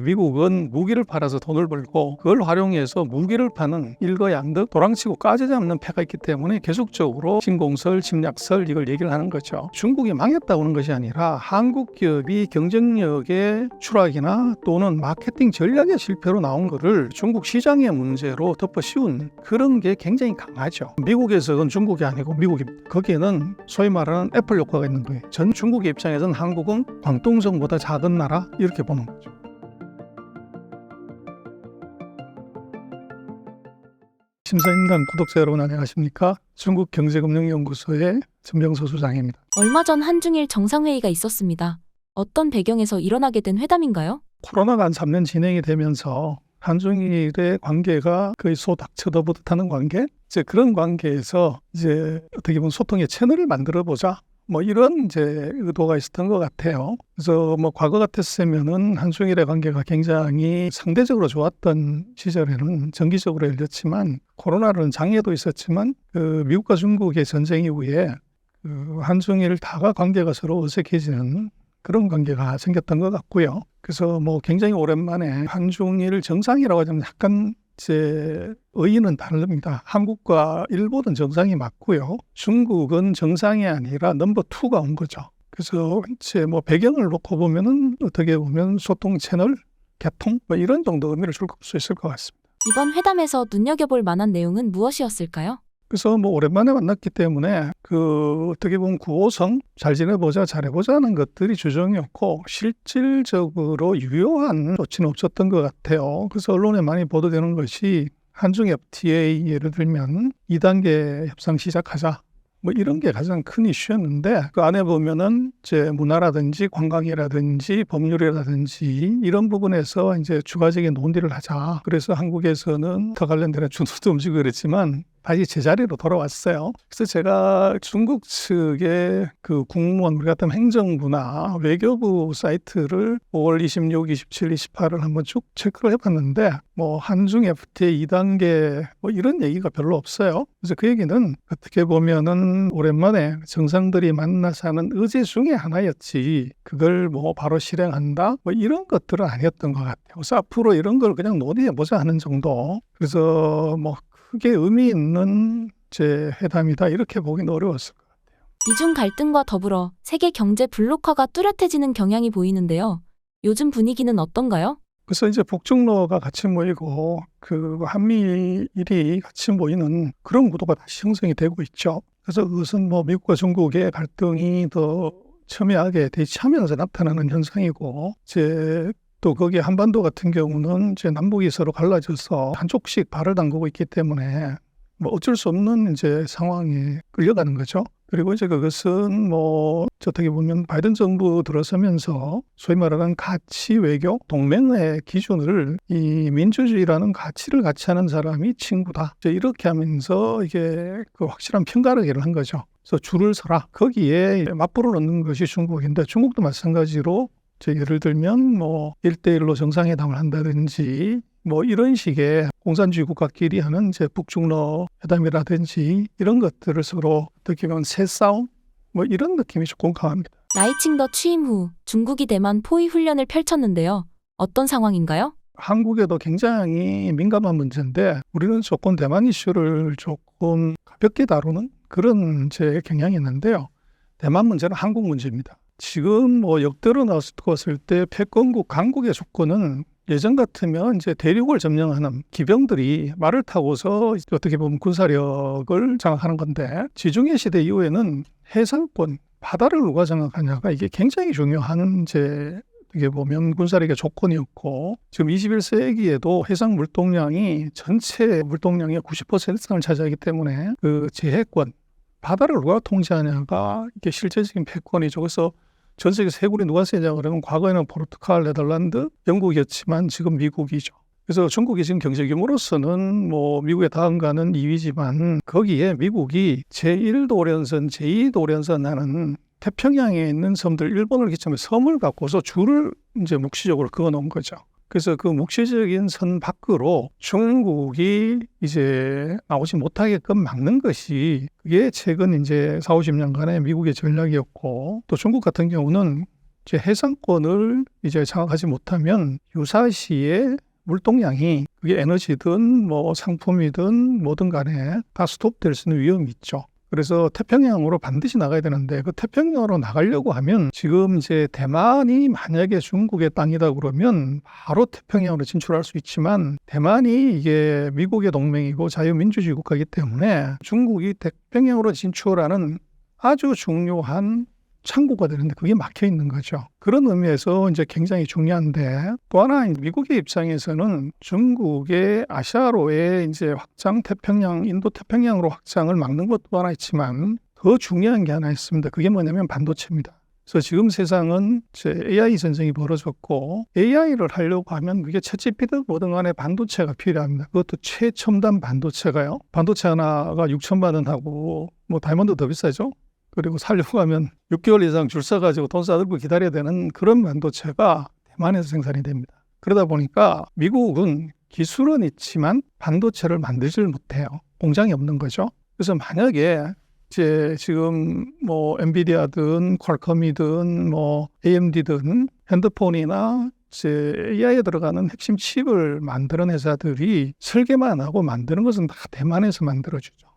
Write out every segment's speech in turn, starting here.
미국은 무기를 팔아서 돈을 벌고 그걸 활용해서 무기를 파는 일거양득 도랑치고 까지 잡는 패가 있기 때문에 계속적으로 신공설, 침략설 이걸 얘기를 하는 거죠. 중국이 망했다고 하는 것이 아니라 한국 기업이 경쟁력의 추락이나 또는 마케팅 전략의 실패로 나온 것을 중국 시장의 문제로 덮어 씌운 그런 게 굉장히 강하죠. 미국에서는 중국이 아니고 미국입니다. 거기에는 소위 말하는 애플 효과가 있는 거예요. 전 중국의 입장에서는 한국은 광동성보다 작은 나라 이렇게 보는 거죠. 심사임당 구독자 여러분 안녕하십니까? 중국경제금융연구소의 전병서 소장입니다. 얼마 전 한중일 정상회의가 있었습니다. 어떤 배경에서 일어나게 된 회담인가요? 코로나가 한 3년 진행이 되면서 한중일의 관계가 거의 소닥쳐더보듯 하는 관계? 이제 그런 관계에서 이제 어떻게 보면 소통의 채널을 만들어 보자. 이런 이제 의도가 있었던 것 같아요. 그래서 과거 같았으면은 한중일의 관계가 굉장히 상대적으로 좋았던 시절에는 정기적으로 열렸지만 코로나는 장애도 있었지만 미국과 중국의 전쟁 이후에 한중일 다가 관계가 서로 어색해지는 그런 관계가 생겼던 것 같고요. 그래서 굉장히 오랜만에 한중일 정상이라고 하자면 약간 제 의의는 다릅니다. 한국과 일본은 정상이 맞고요. 중국은 정상이 아니라 넘버 2가 온 거죠. 그래서 제 배경을 놓고 보면은 어떻게 보면 소통 채널, 개통 이런 정도 의미를 줄 수 있을 것 같습니다. 이번 회담에서 눈여겨볼 만한 내용은 무엇이었을까요? 그래서 오랜만에 만났기 때문에 어떻게 보면 9호성 잘 지내보자 잘해보자 하는 것들이 주종이었고 실질적으로 유효한 조치는 없었던 것 같아요. 그래서 언론에 많이 보도되는 것이 한중 FTA 예를 들면 2단계 협상 시작하자 이런 게 가장 큰 이슈였는데 그 안에 보면은 이제 문화라든지 관광이라든지 법률이라든지 이런 부분에서 이제 추가적인 논의를 하자. 그래서 한국에서는 더 관련된 주도도 움직이고 그랬지만 다시 제자리로 돌아왔어요. 그래서 제가 중국 측의 국무원, 우리 같은 행정부나 외교부 사이트를 5월 26, 27, 28을 한번 쭉 체크를 해봤는데 한중 FTA 2단계 이런 얘기가 별로 없어요. 그래서 그 얘기는 어떻게 보면은 오랜만에 정상들이 만나서 하는 의제 중에 하나였지 그걸 바로 실행한다 이런 것들은 아니었던 것 같아요. 그래서 앞으로 이런 걸 그냥 논의해보자 하는 정도. 그래서 크게 의미 있는 제 회담이다 이렇게 보기는 어려웠을 것 같아요. 미중 갈등과 더불어 세계 경제 블록화가 뚜렷해지는 경향이 보이는데요. 요즘 분위기는 어떤가요? 그래서 이제 북중러가 같이 모이고 한미일이 같이 모이는 그런 구도가 다시 형성이 되고 있죠. 그래서 그것은 미국과 중국의 갈등이 더 첨예하게 대치하면서 나타나는 현상이고 또 거기에 한반도 같은 경우는 이제 남북이 서로 갈라져서 한쪽씩 발을 담그고 있기 때문에 어쩔 수 없는 이제 상황에 끌려가는 거죠. 그리고 이제 그것은 어떻게 보면 바이든 정부 들어서면서 소위 말하는 가치 외교 동맹의 기준을 이 민주주의라는 가치를 같이 하는 사람이 친구다. 이제 이렇게 하면서 이게 확실한 편가르기를 한 거죠. 그래서 줄을 서라. 거기에 맞불을 놓는 것이 중국인데 중국도 마찬가지로 예를 들면 1대1로 정상회담을 한다든지 이런 식의 공산주의 국가끼리 하는 북중러 회담이라든지 이런 것들을 서로 어떻게 보면 새싸움 이런 느낌이 조금 강합니다. 라이칭더 취임 후 중국이 대만 포위 훈련을 펼쳤는데요. 어떤 상황인가요? 한국에도 굉장히 민감한 문제인데 우리는 조금 대만 이슈를 조금 가볍게 다루는 그런 제 경향이 있는데요. 대만 문제는 한국 문제입니다. 지금 역대로 나왔을 때 패권국 강국의 조건은 예전 같으면 이제 대륙을 점령하는 기병들이 말을 타고서 어떻게 보면 군사력을 장악하는 건데 지중해 시대 이후에는 해상권, 바다를 누가 장악하냐가 이게 굉장히 중요한 어떻게 보면 군사력의 조건이었고 지금 21세기에도 해상 물동량이 전체 물동량의 90% 이상을 차지하기 때문에 제해권, 바다를 누가 통제하냐가 이게 실제적인 패권이죠. 그래서 전 세계 세굴이 누가 세냐 그러면 과거에는 포르투갈, 네덜란드, 영국이었지만 지금 미국이죠. 그래서 중국이 지금 경제 규모로서는 미국에 다음가는 2위지만 거기에 미국이 제1도련선, 제2도련선 하는 태평양에 있는 섬들, 일본을 기점으로 섬을 갖고서 줄을 이제 묵시적으로 그어 놓은 거죠. 그래서 그 묵시적인 선 밖으로 중국이 이제 나오지 못하게끔 막는 것이 그게 최근 이제 4, 50년간의 미국의 전략이었고 또 중국 같은 경우는 이제 해상권을 이제 장악하지 못하면 유사시에 물동량이 그게 에너지든 뭐 상품이든 뭐든 간에 다 스톱될 수 있는 위험이 있죠. 그래서 태평양으로 반드시 나가야 되는데 그 태평양으로 나가려고 하면 지금 이제 대만이 만약에 중국의 땅이다 그러면 바로 태평양으로 진출할 수 있지만 대만이 이게 미국의 동맹이고 자유민주주의 국가이기 때문에 중국이 태평양으로 진출하는 아주 중요한 창구가 되는데 그게 막혀 있는 거죠. 그런 의미에서 이제 굉장히 중요한데 또 하나 미국의 입장에서는 중국의 아시아로의 이제 확장 태평양, 인도 태평양으로 확장을 막는 것도 하나 있지만 더 중요한 게 하나 있습니다. 그게 뭐냐면 반도체입니다. 그래서 지금 세상은 이제 AI 전쟁이 벌어졌고 AI를 하려고 하면 그게 챗GPT든 뭐든 간에 반도체가 필요합니다. 그것도 최첨단 반도체가요. 반도체 하나가 6천만 원 하고 뭐 다이아몬드 더 비싸죠. 그리고 살려고 하면 6개월 이상 줄 서가지고 돈 싸들고 기다려야 되는 그런 반도체가 대만에서 생산이 됩니다. 그러다 보니까 미국은 기술은 있지만 반도체를 만들지를 못해요. 공장이 없는 거죠. 그래서 만약에 이제 지금 뭐 엔비디아든 퀄컴이든 뭐 AMD든 핸드폰이나 이제 AI에 들어가는 핵심 칩을 만드는 회사들이 설계만 하고 만드는 것은 다 대만에서 만들어주죠.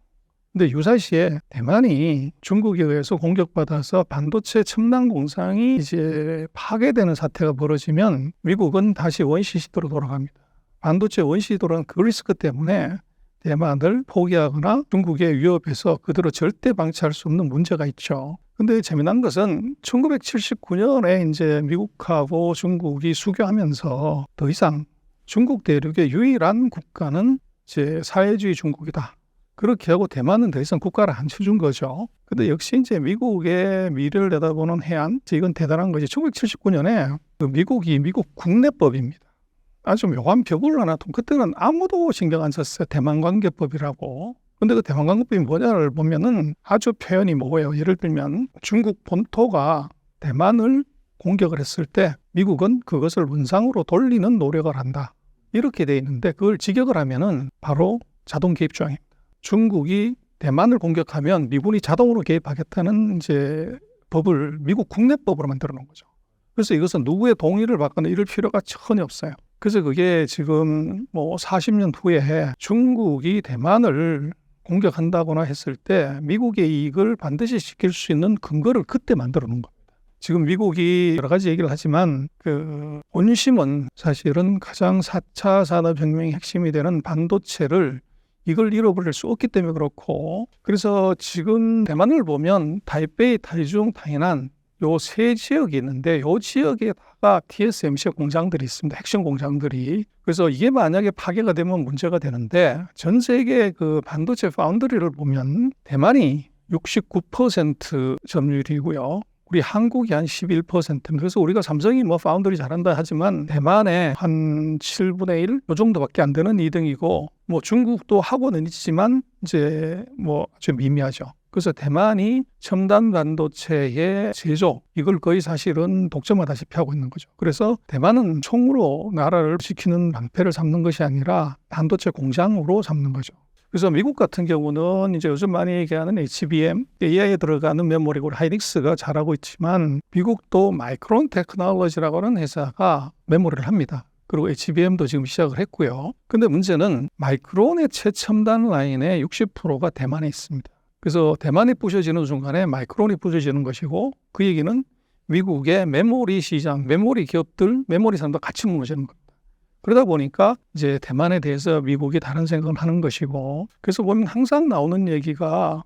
근데 유사시에 대만이 중국에 의해서 공격받아서 반도체 첨단 공장이 이제 파괴되는 사태가 벌어지면 미국은 다시 원시 시대로 돌아갑니다. 반도체 원시 시대로는 그 리스크 때문에 대만을 포기하거나 중국에 위협해서 그대로 절대 방치할 수 없는 문제가 있죠. 근데 재미난 것은 1979년에 이제 미국하고 중국이 수교하면서 더 이상 중국 대륙의 유일한 국가는 이제 사회주의 중국이다. 그렇게 하고 대만은 더 이상 국가를 안 쳐준 거죠. 근데 역시 이제 미국의 미래를 내다보는 해안, 이건 대단한 거지. 1979년에 그 미국이 미국 국내법입니다. 아주 묘한 벽을 하나 둔 그때는 아무도 신경 안 썼어요. 대만관계법이라고. 근데 그 대만관계법이 뭐냐를 보면은 아주 표현이 뭐예요. 예를 들면 중국 본토가 대만을 공격을 했을 때 미국은 그것을 원상으로 돌리는 노력을 한다. 이렇게 돼 있는데 그걸 직역을 하면은 바로 자동 개입 조항입니다. 중국이 대만을 공격하면 미군이 자동으로 개입하겠다는 이제 법을 미국 국내법으로 만들어 놓은 거죠. 그래서 이것은 누구의 동의를 받거나 이럴 필요가 전혀 없어요. 그래서 그게 지금 뭐 40년 후에 중국이 대만을 공격한다거나 했을 때 미국의 이익을 반드시 지킬 수 있는 근거를 그때 만들어 놓은 겁니다. 지금 미국이 여러 가지 얘기를 하지만 그 본심은 사실은 가장 4차 산업혁명의 핵심이 되는 반도체를 이걸 잃어버릴 수 없기 때문에 그렇고 그래서 지금 대만을 보면 타이베이, 타이중, 타이난 요 세 지역이 있는데 요 지역에다가 TSMC 공장들이 있습니다. 핵심 공장들이. 그래서 이게 만약에 파괴가 되면 문제가 되는데 전 세계 그 반도체 파운드리를 보면 대만이 69% 점유율이고요. 우리 한국이 한 11%입니다. 그래서 우리가 삼성이 뭐 파운드리 잘한다 하지만 대만에 한 7분의 1? 요 정도밖에 안 되는 2등이고 뭐 중국도 하고는 있지만 이제 뭐 아주 미미하죠. 그래서 대만이 첨단 반도체의 제조 이걸 거의 사실은 독점하다시피 하고 있는 거죠. 그래서 대만은 총으로 나라를 지키는 방패를 삼는 것이 아니라 반도체 공장으로 삼는 거죠. 그래서 미국 같은 경우는 이제 요즘 많이 얘기하는 HBM, AI에 들어가는 메모리고 하이닉스가 잘하고 있지만 미국도 마이크론 테크놀로지라고 하는 회사가 메모리를 합니다. 그리고 HBM도 지금 시작을 했고요. 근데 문제는 마이크론의 최첨단 라인의 60%가 대만에 있습니다. 그래서 대만이 부셔지는 순간에 마이크론이 부셔지는 것이고 그 얘기는 미국의 메모리 시장, 메모리 기업들, 메모리 산업도 같이 무너지는 겁니다. 그러다 보니까 이제 대만에 대해서 미국이 다른 생각을 하는 것이고 그래서 보면 항상 나오는 얘기가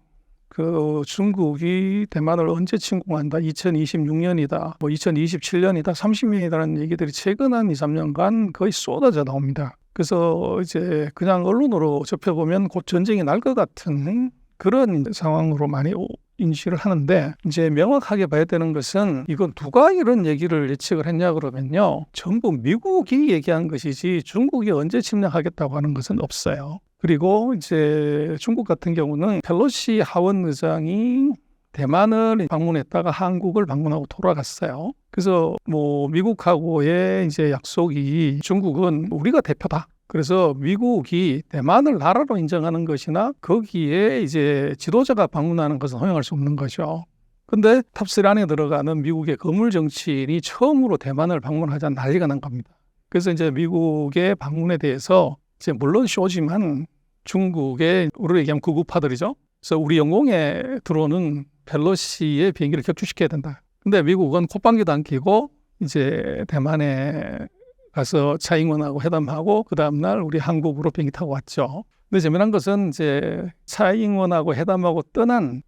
그 중국이 대만을 언제 침공한다 2026년이다 뭐 2027년이다 30년이다라는 얘기들이 최근 한 2, 3년간 거의 쏟아져 나옵니다. 그래서 이제 그냥 언론으로 접해보면 곧 전쟁이 날 것 같은 그런 상황으로 많이 인식을 하는데 이제 명확하게 봐야 되는 것은 이건 누가 이런 얘기를 예측을 했냐 그러면요. 전부 미국이 얘기한 것이지 중국이 언제 침략하겠다고 하는 것은 없어요. 그리고 이제 중국 같은 경우는 펠로시 하원 의장이 대만을 방문했다가 한국을 방문하고 돌아갔어요. 그래서 뭐 미국하고의 이제 약속이 중국은 우리가 대표다. 그래서 미국이 대만을 나라로 인정하는 것이나 거기에 이제 지도자가 방문하는 것은 허용할 수 없는 거죠. 근데 탑3 안에 들어가는 미국의 거물 정치인이 처음으로 대만을 방문하자 난리가 난 겁니다. 그래서 이제 미국의 방문에 대해서 이제 물론 쇼지만 중국의 우리로 얘기하면 극우파들이죠. 그래서 우리 영공에 들어오는 펠로시의 비행기를 격추시켜야 된다. 근데 미국은 콧방귀도 안 끼고 이제 대만에 가서 차잉원하고 회담하고 그 다음날 우리 한국으로 비행기 타고 왔죠. 근데 재미난 것은 이제 차잉원하고 회담하고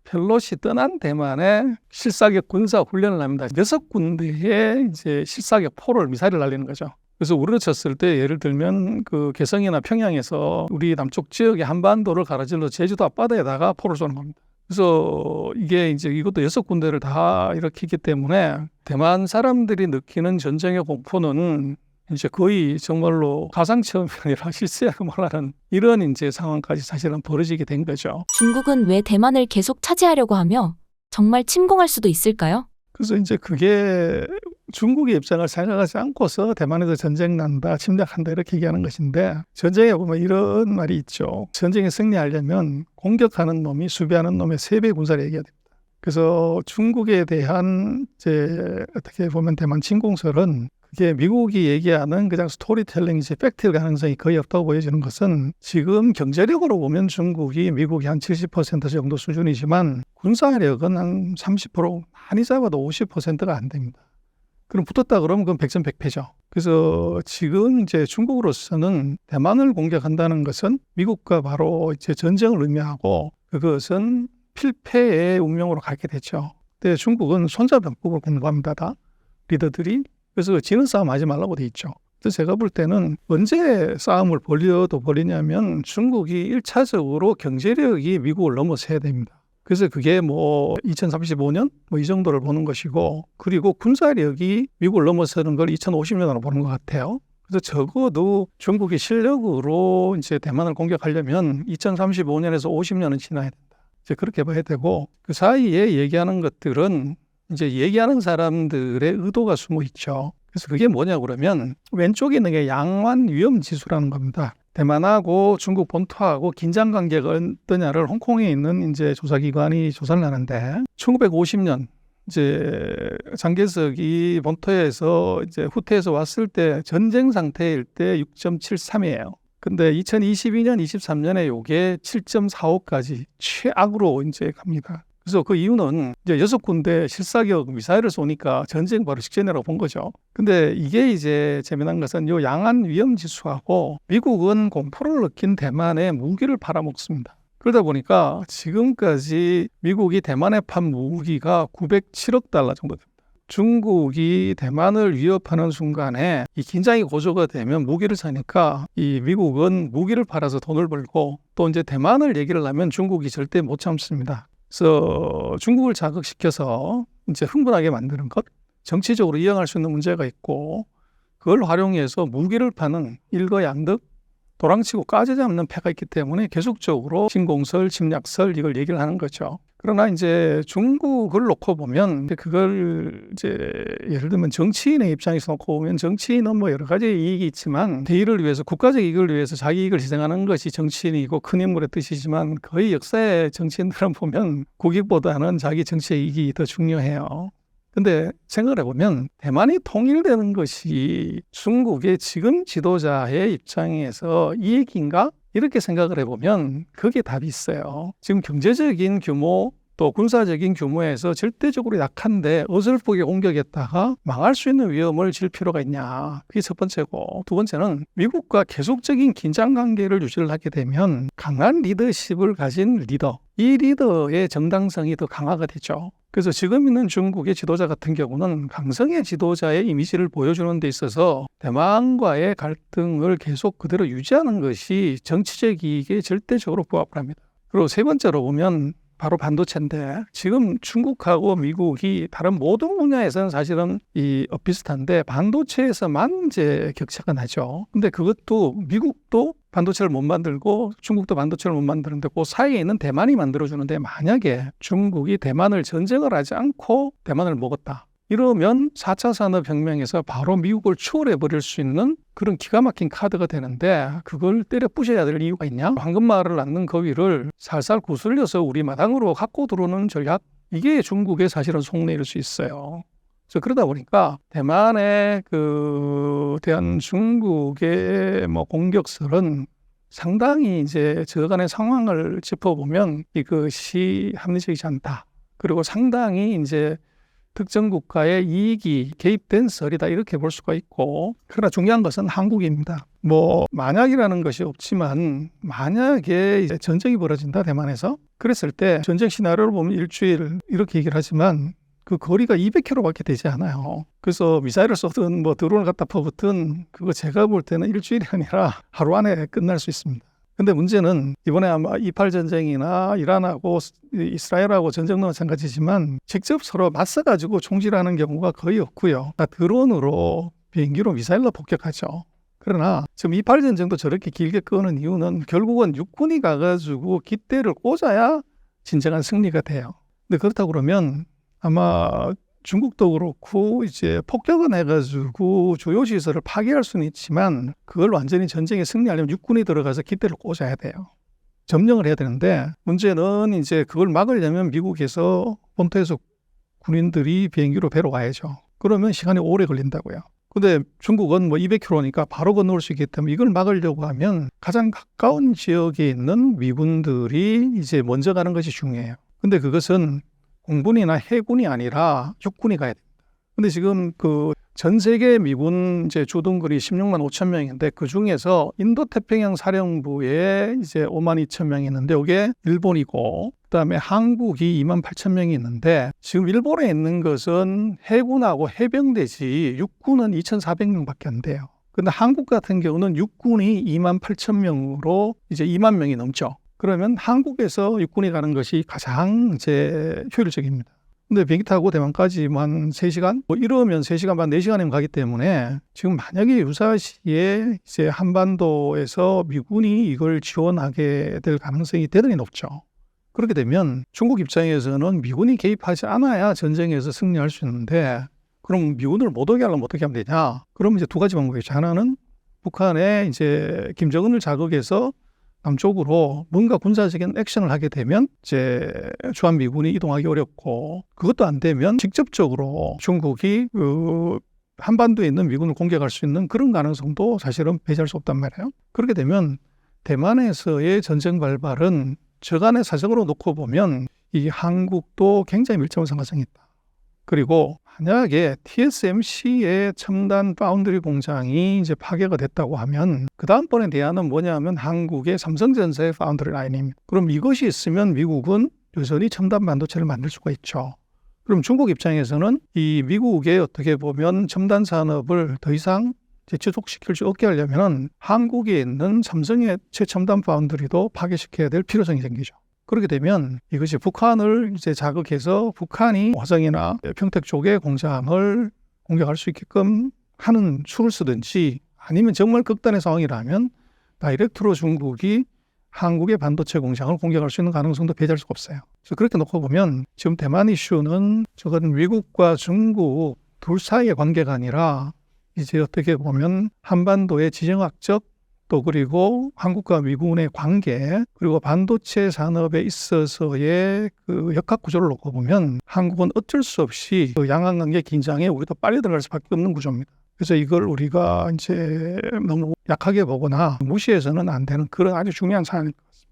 펠로시 떠난 대만에 실사격 군사 훈련을 합니다. 6군데의 이제 실사격 포를 미사일을 날리는 거죠. 그래서 우리로 쳤을 때 예를 들면 그 개성이나 평양에서 우리 남쪽 지역의 한반도를 가로질러 제주도 앞바다에다가 포를 쏘는 겁니다. 그래서 이게 이제 이것도 6군데를 다 일으키기 때문에 대만 사람들이 느끼는 전쟁의 공포는 이제 거의 정말로 가상 체험이 아니라 실생활하는 이런 이제 상황까지 사실은 벌어지게 된 거죠. 중국은 왜 대만을 계속 차지하려고 하며 정말 침공할 수도 있을까요? 그래서 이제 그게 중국의 입장을 생각하지 않고서 대만에서 전쟁 난다, 침략한다 이렇게 얘기하는 것인데 전쟁에 보면 이런 말이 있죠. 전쟁에 승리하려면 공격하는 놈이 수비하는 놈의 3배 군사를 얘기해야 됩니다. 그래서 중국에 대한 이제 어떻게 보면 대만 침공설은 그게 미국이 얘기하는 그냥 스토리텔링이지 팩트일 가능성이 거의 없다고 보여지는 것은 지금 경제력으로 보면 중국이 미국이 한 70% 정도 수준이지만 군사력은 한 30% 많이 잡아도 50%가 안 됩니다. 그럼 붙었다 그러면 그건 백전백패죠. 그래서 지금 이제 중국으로서는 대만을 공격한다는 것은 미국과 바로 이제 전쟁을 의미하고 그것은 필패의 운명으로 가게 되죠. 근데 중국은 손자병법을 공부합니다. 다 리더들이. 그래서 지는 싸움 하지 말라고 돼 있죠. 그래서 제가 볼 때는 언제 싸움을 벌리냐면 중국이 1차적으로 경제력이 미국을 넘어서야 됩니다. 그래서 그게 뭐 2035년 뭐 이 정도를 보는 것이고 그리고 군사력이 미국을 넘어서는 걸 2050년으로 보는 것 같아요. 그래서 적어도 중국의 실력으로 이제 대만을 공격하려면 2035년에서 50년은 지나야 된다. 이제 그렇게 봐야 되고 그 사이에 얘기하는 것들은 이제 얘기하는 사람들의 의도가 숨어 있죠. 그래서 그게 뭐냐 그러면 왼쪽에 있는 게 양완 위험 지수라는 겁니다. 대만하고 중국 본토하고 긴장 관계가 어떠냐를 홍콩에 있는 이제 조사기관이 조사를 하는데 1950년 이제 장개석이 본토에서 이제 후퇴해서 왔을 때 전쟁 상태일 때 6.73이에요. 근데 2022년, 23년에 요게 7.45까지 최악으로 이제 갑니다. 그래서 그 이유는 이제 6군데 실사격 미사일을 쏘니까 전쟁 바로 직전이라고 본 거죠. 근데 이게 이제 재미난 것은 요 양안 위험 지수하고 미국은 공포를 느낀 대만에 무기를 팔아먹습니다. 그러다 보니까 지금까지 미국이 대만에 판 무기가 907억 달러 정도 됩니다. 중국이 대만을 위협하는 순간에 이 긴장이 고조가 되면 무기를 사니까 이 미국은 무기를 팔아서 돈을 벌고 또 이제 대만을 얘기를 하면 중국이 절대 못 참습니다. 그래서 중국을 자극시켜서 이제 흥분하게 만드는 것, 정치적으로 이용할 수 있는 문제가 있고 그걸 활용해서 무기를 파는 일거양득 도랑치고 까지잡는 패가 있기 때문에 계속적으로 침공설, 침략설 이걸 얘기를 하는 거죠. 그러나 이제 중국을 놓고 보면 그걸 이제 예를 들면 정치인의 입장에서 놓고 보면 정치인은 뭐 여러 가지 이익이 있지만 대의를 위해서 국가적 이익을 위해서 자기 이익을 희생하는 것이 정치인이고 큰 인물의 뜻이지만 거의 역사의 정치인들은 보면 국익보다는 자기 정치의 이익이 더 중요해요. 근데 생각을 해보면 대만이 통일되는 것이 중국의 지금 지도자의 입장에서 이익인가? 이렇게 생각을 해보면 그게 답이 있어요. 지금 경제적인 규모 또 군사적인 규모에서 절대적으로 약한데 어설프게 공격했다가 망할 수 있는 위험을 질 필요가 있냐. 그게 첫 번째고 두 번째는 미국과 계속적인 긴장관계를 유지를 하게 되면 강한 리더십을 가진 리더 이 리더의 정당성이 더 강화가 되죠. 그래서 지금 있는 중국의 지도자 같은 경우는 강성의 지도자의 이미지를 보여주는 데 있어서 대만과의 갈등을 계속 그대로 유지하는 것이 정치적 이익에 절대적으로 부합을 합니다. 그리고 세 번째로 보면 바로 반도체인데 지금 중국하고 미국이 다른 모든 분야에서는 사실은 비슷한데 반도체에서만 이제 격차가 나죠. 근데 그것도 미국도 반도체를 못 만들고 중국도 반도체를 못 만드는데 그 사이에 있는 대만이 만들어주는데 만약에 중국이 대만을 전쟁을 하지 않고 대만을 먹었다. 이러면 4차 산업혁명에서 바로 미국을 추월해버릴 수 있는 그런 기가 막힌 카드가 되는데 그걸 때려 부셔야 될 이유가 있냐? 황금말을 낳는 거위를 살살 구슬려서 우리 마당으로 갖고 들어오는 전략 이게 중국의 사실은 속내일 수 있어요. 그래서 그러다 보니까 대만에 대한 중국의 공격설은 상당히 이제 저간의 상황을 짚어보면 이것이 합리적이지 않다. 그리고 상당히 이제 특정 국가의 이익이 개입된 썰이다 이렇게 볼 수가 있고, 그러나 중요한 것은 한국입니다. 만약이라는 것이 없지만 만약에 이제 전쟁이 벌어진다 대만에서, 그랬을 때 전쟁 시나리오를 보면 일주일 이렇게 얘기를 하지만 그 거리가 200km밖에 되지 않아요. 그래서 미사일을 쏘든 드론을 갖다 퍼붓든 그거 제가 볼 때는 일주일이 아니라 하루 안에 끝날 수 있습니다. 근데 문제는 이번에 아마 28 전쟁이나 이란하고 이스라엘하고 전쟁도 마찬가지지만 직접 서로 맞서가지고 총질하는 경우가 거의 없고요. 드론으로 비행기로 미사일로 폭격하죠. 그러나 지금 28 전쟁도 저렇게 길게 끄는 이유는 결국은 육군이 가가지고 깃대를 꽂아야 진정한 승리가 돼요. 근데 그렇다고 그러면 아마 중국도 그렇고 이제 폭격은 해가지고 주요 시설을 파괴할 수는 있지만 그걸 완전히 전쟁에 승리하려면 육군이 들어가서 깃대를 꽂아야 돼요. 점령을 해야 되는데 문제는 이제 그걸 막으려면 미국에서 본토에서 군인들이 비행기로 배로 와야죠. 그러면 시간이 오래 걸린다고요. 근데 중국은 200km니까 바로 건너올 수 있기 때문에 이걸 막으려고 하면 가장 가까운 지역에 있는 미군들이 이제 먼저 가는 것이 중요해요. 근데 그것은 공군이나 해군이 아니라 육군이 가야 됩니다. 근데 지금 전 세계 미군 이제 주둔군이 16만 5천 명인데 그 중에서 인도태평양 사령부에 이제 5만 2천 명이 있는데 이게 일본이고, 그다음에 한국이 2만 8천 명이 있는데 지금 일본에 있는 것은 해군하고 해병대지 육군은 2,400명밖에 안 돼요. 근데 한국 같은 경우는 육군이 2만 8천 명으로 이제 2만 명이 넘죠. 그러면 한국에서 육군이 가는 것이 가장 이제 효율적입니다. 근데 비행기 타고 대만까지 한 3시간? 이러면 3시간 반, 4시간이면 가기 때문에 지금 만약에 유사시에 이제 한반도에서 미군이 이걸 지원하게 될 가능성이 대단히 높죠. 그렇게 되면 중국 입장에서는 미군이 개입하지 않아야 전쟁에서 승리할 수 있는데, 그럼 미군을 못 오게 하려면 어떻게 하면 되냐? 그러면 이제 두 가지 방법이죠. 하나는 북한에 이제 김정은을 자극해서 남쪽으로 뭔가 군사적인 액션을 하게 되면 이제 주한미군이 이동하기 어렵고, 그것도 안 되면 직접적으로 중국이 한반도에 있는 미군을 공격할 수 있는 그런 가능성도 사실은 배제할 수 없단 말이에요. 그렇게 되면 대만에서의 전쟁 발발은 저간의 사정으로 놓고 보면 이 한국도 굉장히 밀접한 상관성이 있다. 그리고 만약에 TSMC의 첨단 파운드리 공장이 이제 파괴가 됐다고 하면 그 다음번에 대안은 뭐냐면 한국의 삼성전자의 파운드리 라인입니다. 그럼 이것이 있으면 미국은 여전히 첨단 반도체를 만들 수가 있죠. 그럼 중국 입장에서는 이 미국의 어떻게 보면 첨단 산업을 더 이상 지속시킬 수 없게 하려면 한국에 있는 삼성의 최첨단 파운드리도 파괴시켜야 될 필요성이 생기죠. 그렇게 되면 이것이 북한을 이제 자극해서 북한이 화성이나 평택 쪽의 공장을 공격할 수 있게끔 하는 수를 쓰든지, 아니면 정말 극단의 상황이라면 다이렉트로 중국이 한국의 반도체 공장을 공격할 수 있는 가능성도 배제할 수가 없어요. 그래서 그렇게 놓고 보면 지금 대만 이슈는 저건 미국과 중국 둘 사이의 관계가 아니라 이제 어떻게 보면 한반도의 지정학적 또 그리고 한국과 미군의 관계, 그리고 반도체 산업에 있어서의 그 역학 구조를 놓고 보면 한국은 어쩔 수 없이 양안 관계 긴장에 우리도 빨리 들어갈 수밖에 없는 구조입니다. 그래서 이걸 우리가 이제 너무 약하게 보거나 무시해서는 안 되는 그런 아주 중요한 사안일 것 같습니다.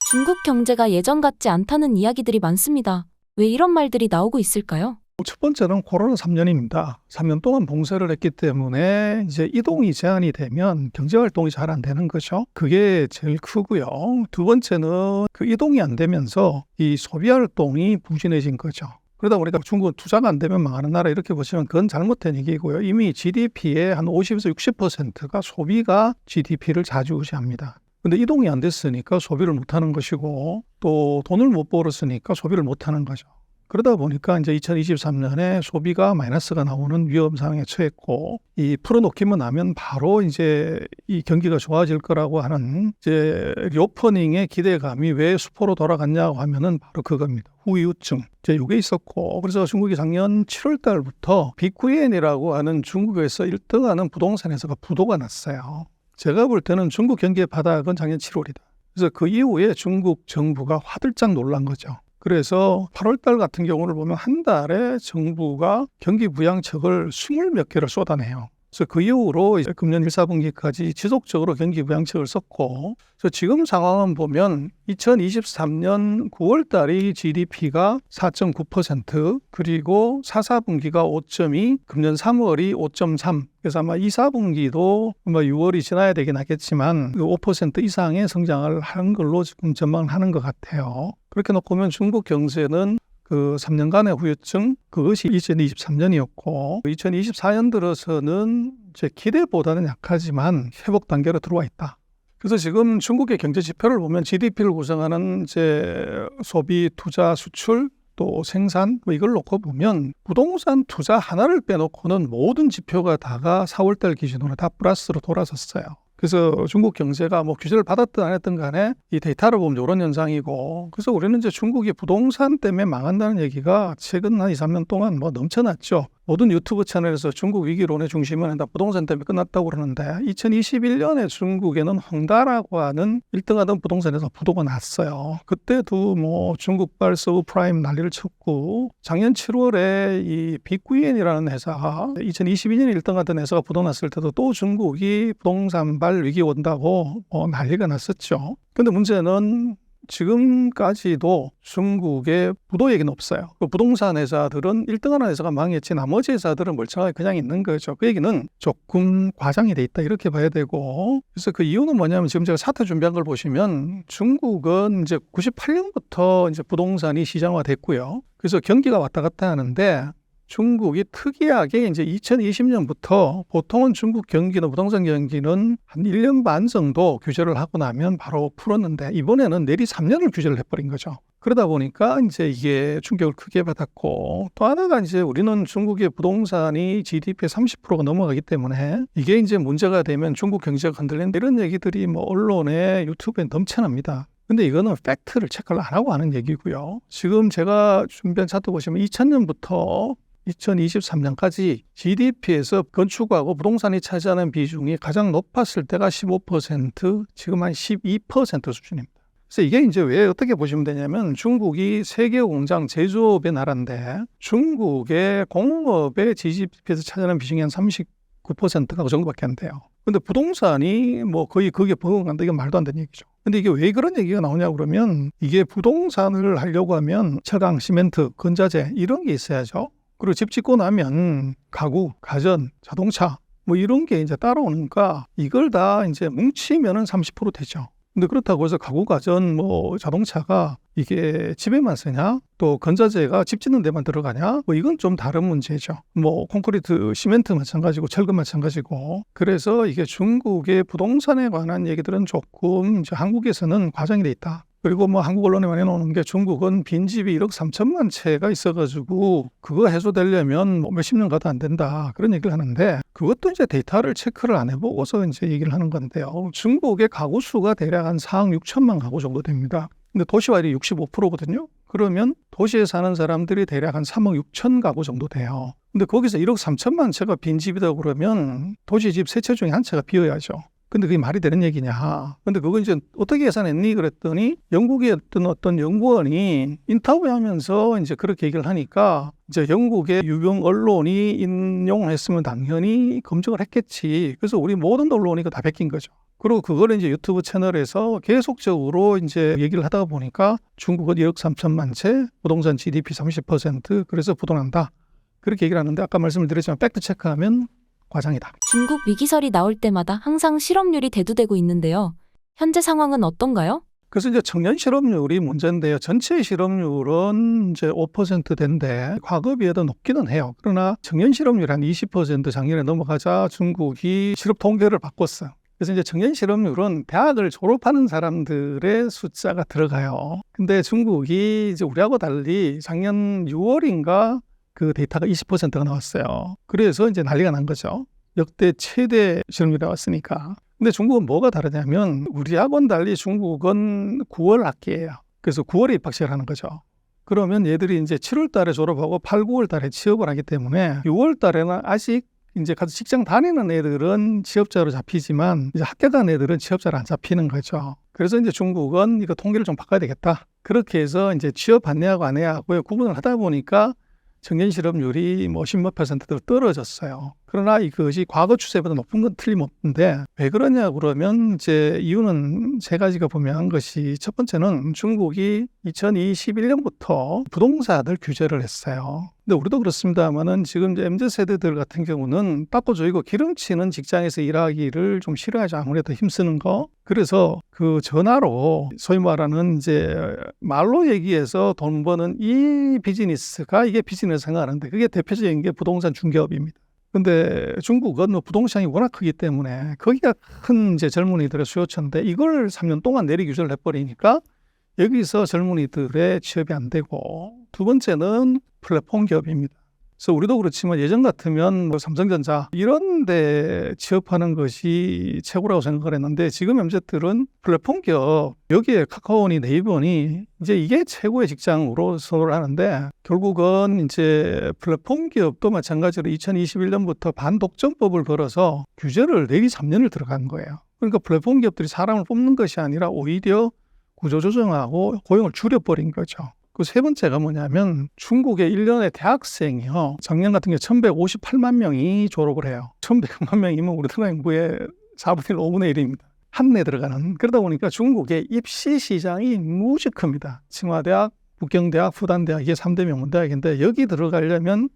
중국 경제가 예전 같지 않다는 이야기들이 많습니다. 왜 이런 말들이 나오고 있을까요? 첫 번째는 코로나 3년입니다. 3년 동안 봉쇄를 했기 때문에 이제 이동이 제한이 되면 경제활동이 잘 안 되는 거죠. 그게 제일 크고요. 두 번째는 그 이동이 안 되면서 이 소비활동이 부진해진 거죠. 그러다 보니까 중국은 투자가 안 되면 망하는 나라 이렇게 보시면 그건 잘못된 얘기고요. 이미 GDP의 한 50에서 60%가 소비가 GDP를 좌지우지합니다. 근데 이동이 안 됐으니까 소비를 못하는 것이고, 또 돈을 못 벌었으니까 소비를 못하는 거죠. 그러다 보니까 이제 2023년에 소비가 마이너스가 나오는 위험 상황에 처했고, 이 풀어놓기만 하면 바로 이제 이 경기가 좋아질 거라고 하는 이제 리오퍼닝의 기대감이 왜 수포로 돌아갔냐고 하면은 바로 그겁니다. 후유증. 이제 이게 있었고, 그래서 중국이 작년 7월 달부터 비쿠엔이라고 하는 중국에서 1등하는 부동산 회사가 부도가 났어요. 제가 볼 때는 중국 경기의 바닥은 작년 7월이다. 그래서 그 이후에 중국 정부가 화들짝 놀란 거죠. 그래서 8월 달 같은 경우를 보면 한 달에 정부가 경기 부양책을 20몇 개를 쏟아내요. 그래서 그 이후로 이제 금년 1, 4분기까지 지속적으로 경기 부양책을 썼고, 그래서 지금 상황은 보면 2023년 9월 달이 GDP가 4.9%, 그리고 4, 4분기가 5.2, 금년 3월이 5.3. 그래서 아마 2, 4분기도 6월이 지나야 되긴 하겠지만 5% 이상의 성장을 하는 걸로 지금 전망하는 것 같아요. 그렇게 놓고 보면 중국 경제는 그 3년간의 후유증, 그것이 2023년이었고 2024년 들어서는 이제 기대보다는 약하지만 회복 단계로 들어와 있다. 그래서 지금 중국의 경제 지표를 보면 GDP를 구성하는 이제 소비, 투자, 수출, 또 생산 이걸 놓고 보면 부동산 투자 하나를 빼놓고는 모든 지표가 다가 4월달 기준으로 다 플러스로 돌아섰어요. 그래서 중국 경제가 규제를 받았든 안 했든 간에 이 데이터를 보면 이런 현상이고, 그래서 우리는 이제 중국이 부동산 때문에 망한다는 얘기가 최근 한 2, 3년 동안 넘쳐났죠. 모든 유튜브 채널에서 중국 위기론의 중심은 다 부동산 때문에 끝났다고 그러는데 2021년에 중국에는 헝다라고 하는 1등하던 부동산에서 부도가 났어요. 그때도 중국발 서브프라임 난리를 쳤고, 작년 7월에 이 빅구엔이라는 회사가 2022년에 1등하던 회사가 부도 났을 때도 또 중국이 부동산발 위기 온다고 난리가 났었죠. 근데 문제는 지금까지도 중국의 부도 얘기는 없어요. 그 부동산 회사들은 1등하는 회사가 망했지 나머지 회사들은 멀쩡하게 그냥 있는 거죠. 그 얘기는 조금 과장이 돼 있다 이렇게 봐야 되고, 그래서 그 이유는 뭐냐면 지금 제가 사태 준비한 걸 보시면 중국은 이제 98년부터 이제 부동산이 시장화됐고요. 그래서 경기가 왔다 갔다 하는데 중국이 특이하게 이제 2020년부터 보통은 중국 경기는 부동산 경기는 한 1년 반 정도 규제를 하고 나면 바로 풀었는데 이번에는 내리 3년을 규제를 해버린 거죠. 그러다 보니까 이제 이게 충격을 크게 받았고, 또 하나가 이제 우리는 중국의 부동산이 GDP의 30%가 넘어가기 때문에 이게 이제 문제가 되면 중국 경제가 흔들린다 이런 얘기들이 언론에 유튜브에 넘쳐납니다. 근데 이거는 팩트를 체크를 안 하고 하는 얘기고요. 지금 제가 준비한 차트 보시면 2000년부터 2023년까지 GDP에서 건축하고 부동산이 차지하는 비중이 가장 높았을 때가 15%, 지금 한 12% 수준입니다. 그래서 이게 이제 왜 어떻게 보시면 되냐면 중국이 세계 공장 제조업의 나라인데 중국의 공업의 GDP에서 차지하는 비중이 한 39%가 그 정도밖에 안 돼요. 근데 부동산이 거의 그게 버금간다 이건 말도 안 되는 얘기죠. 근데 이게 왜 그런 얘기가 나오냐 그러면 이게 부동산을 하려고 하면 철강, 시멘트, 건자재 이런 게 있어야죠. 그리고 집 짓고 나면 가구, 가전, 자동차 이런 게 이제 따라오니까 이걸 다 이제 뭉치면은 30% 되죠. 근데 그렇다고 해서 가구, 가전, 자동차가 이게 집에만 쓰냐? 또 건자재가 집 짓는 데만 들어가냐? 이건 좀 다른 문제죠. 콘크리트, 시멘트 마찬가지고 철근 마찬가지고. 그래서 이게 중국의 부동산에 관한 얘기들은 조금 이제 한국에서는 과장이 돼 있다. 그리고 한국 언론에 많이 나오는 게 중국은 빈집이 1억 3천만 채가 있어가지고 그거 해소되려면 몇십 년 가도 안 된다 그런 얘기를 하는데, 그것도 이제 데이터를 체크를 안 해보고서 이제 얘기를 하는 건데요. 중국의 가구 수가 대략 한 4억 6천만 가구 정도 됩니다. 근데 도시화율이 65%거든요. 그러면 도시에 사는 사람들이 대략 한 3억 6천 가구 정도 돼요. 근데 거기서 1억 3천만 채가 빈집이다 그러면 도시 집 3채 중에 한 채가 비어야죠. 근데 그게 말이 되는 얘기냐. 근데 그거 이제 어떻게 계산했니? 그랬더니 영국의 어떤 연구원이 인터뷰하면서 이제 그렇게 얘기를 하니까 이제 영국의 유명 언론이 인용했으면 당연히 검증을 했겠지. 그래서 우리 모든 언론이 다 베낀 거죠. 그리고 그걸 이제 유튜브 채널에서 계속적으로 이제 얘기를 하다 보니까 중국은 2억 3천만 채, 부동산 GDP 30%, 그래서 부도난다. 그렇게 얘기를 하는데 아까 말씀을 드렸지만 팩트 체크하면 과장이다. 중국 위기설이 나올 때마다 항상 실업률이 대두되고 있는데요. 현재 상황은 어떤가요? 그래서 이제 청년 실업률이 문제인데요. 전체 실업률은 이제 5%대인데 과거 비해 더 높기는 해요. 그러나 청년 실업률이 한 20% 작년에 넘어가자 중국이 실업 통계를 바꿨어요. 그래서 이제 청년 실업률은 대학을 졸업하는 사람들의 숫자가 들어가요. 근데 중국이 이제 우리하고 달리 작년 6월인가 그 데이터가 20%가 나왔어요. 그래서 이제 난리가 난 거죠. 역대 최대 실업률이 나왔으니까. 근데 중국은 뭐가 다르냐면 우리하고는 달리 중국은 9월 학기예요. 그래서 9월에 입학식을 하는 거죠. 그러면 얘들이 이제 7월 달에 졸업하고 8, 9월 달에 취업을 하기 때문에 6월 달에는 아직 이제 가서 직장 다니는 애들은 취업자로 잡히지만 이제 학교 간 애들은 취업자로 안 잡히는 거죠. 그래서 이제 중국은 이거 통계를 좀 바꿔야 되겠다. 그렇게 해서 이제 취업 받냐고 안 해야고요. 구분을 하다 보니까 청년 실업률이 뭐 10몇 %도 떨어졌어요. 그러나 이것이 과거 추세보다 높은 건 틀림없는데 왜 그러냐 그러면 이제 이유는 세 가지가 분명한 것이 첫 번째는 중국이 2021년부터 부동산을 규제를 했어요. 근데 우리도 그렇습니다만은 지금 이제 MZ 세대들 같은 경우는 빠꼬조이고 기름치는 직장에서 일하기를 좀 싫어하죠. 아무래도 힘쓰는 거. 그래서 그 전화로 소위 말하는 이제 말로 얘기해서 돈 버는 이 비즈니스가 이게 비즈니스 생각하는데 그게 대표적인 게 부동산 중개업입니다. 근데 중국은 뭐 부동산이 워낙 크기 때문에 거기가 큰 이제 젊은이들의 수요처인데 이걸 3년 동안 내리 규제를 해버리니까 여기서 젊은이들의 취업이 안 되고 두 번째는 플랫폼 기업입니다. 그래서 우리도 그렇지만 예전 같으면 뭐 삼성전자 이런 데 취업하는 것이 최고라고 생각을 했는데 지금 MZ들은 플랫폼 기업 여기에 카카오니 네이버니 이제 이게 최고의 직장으로 선호를 하는데 결국은 이제 플랫폼 기업도 마찬가지로 2021년부터 반독점법을 걸어서 규제를 내리 3년을 들어간 거예요. 그러니까 플랫폼 기업들이 사람을 뽑는 것이 아니라 오히려 구조조정하고 고용을 줄여버린 거죠. 그 세 번째가 뭐냐면 중국의 1년에 대학생이요. 작년 같은 경우에 1158만 명이 졸업을 해요. 1100만 명이면 우리나라 인구의 4분의 1, 5분의 1입니다. 한내 들어가는. 그러다 보니까 중국의 입시 시장이 무지 큽니다.清华대학, 북경대학,复旦대학 이게 3대 명문대학인데 여기 들어가려면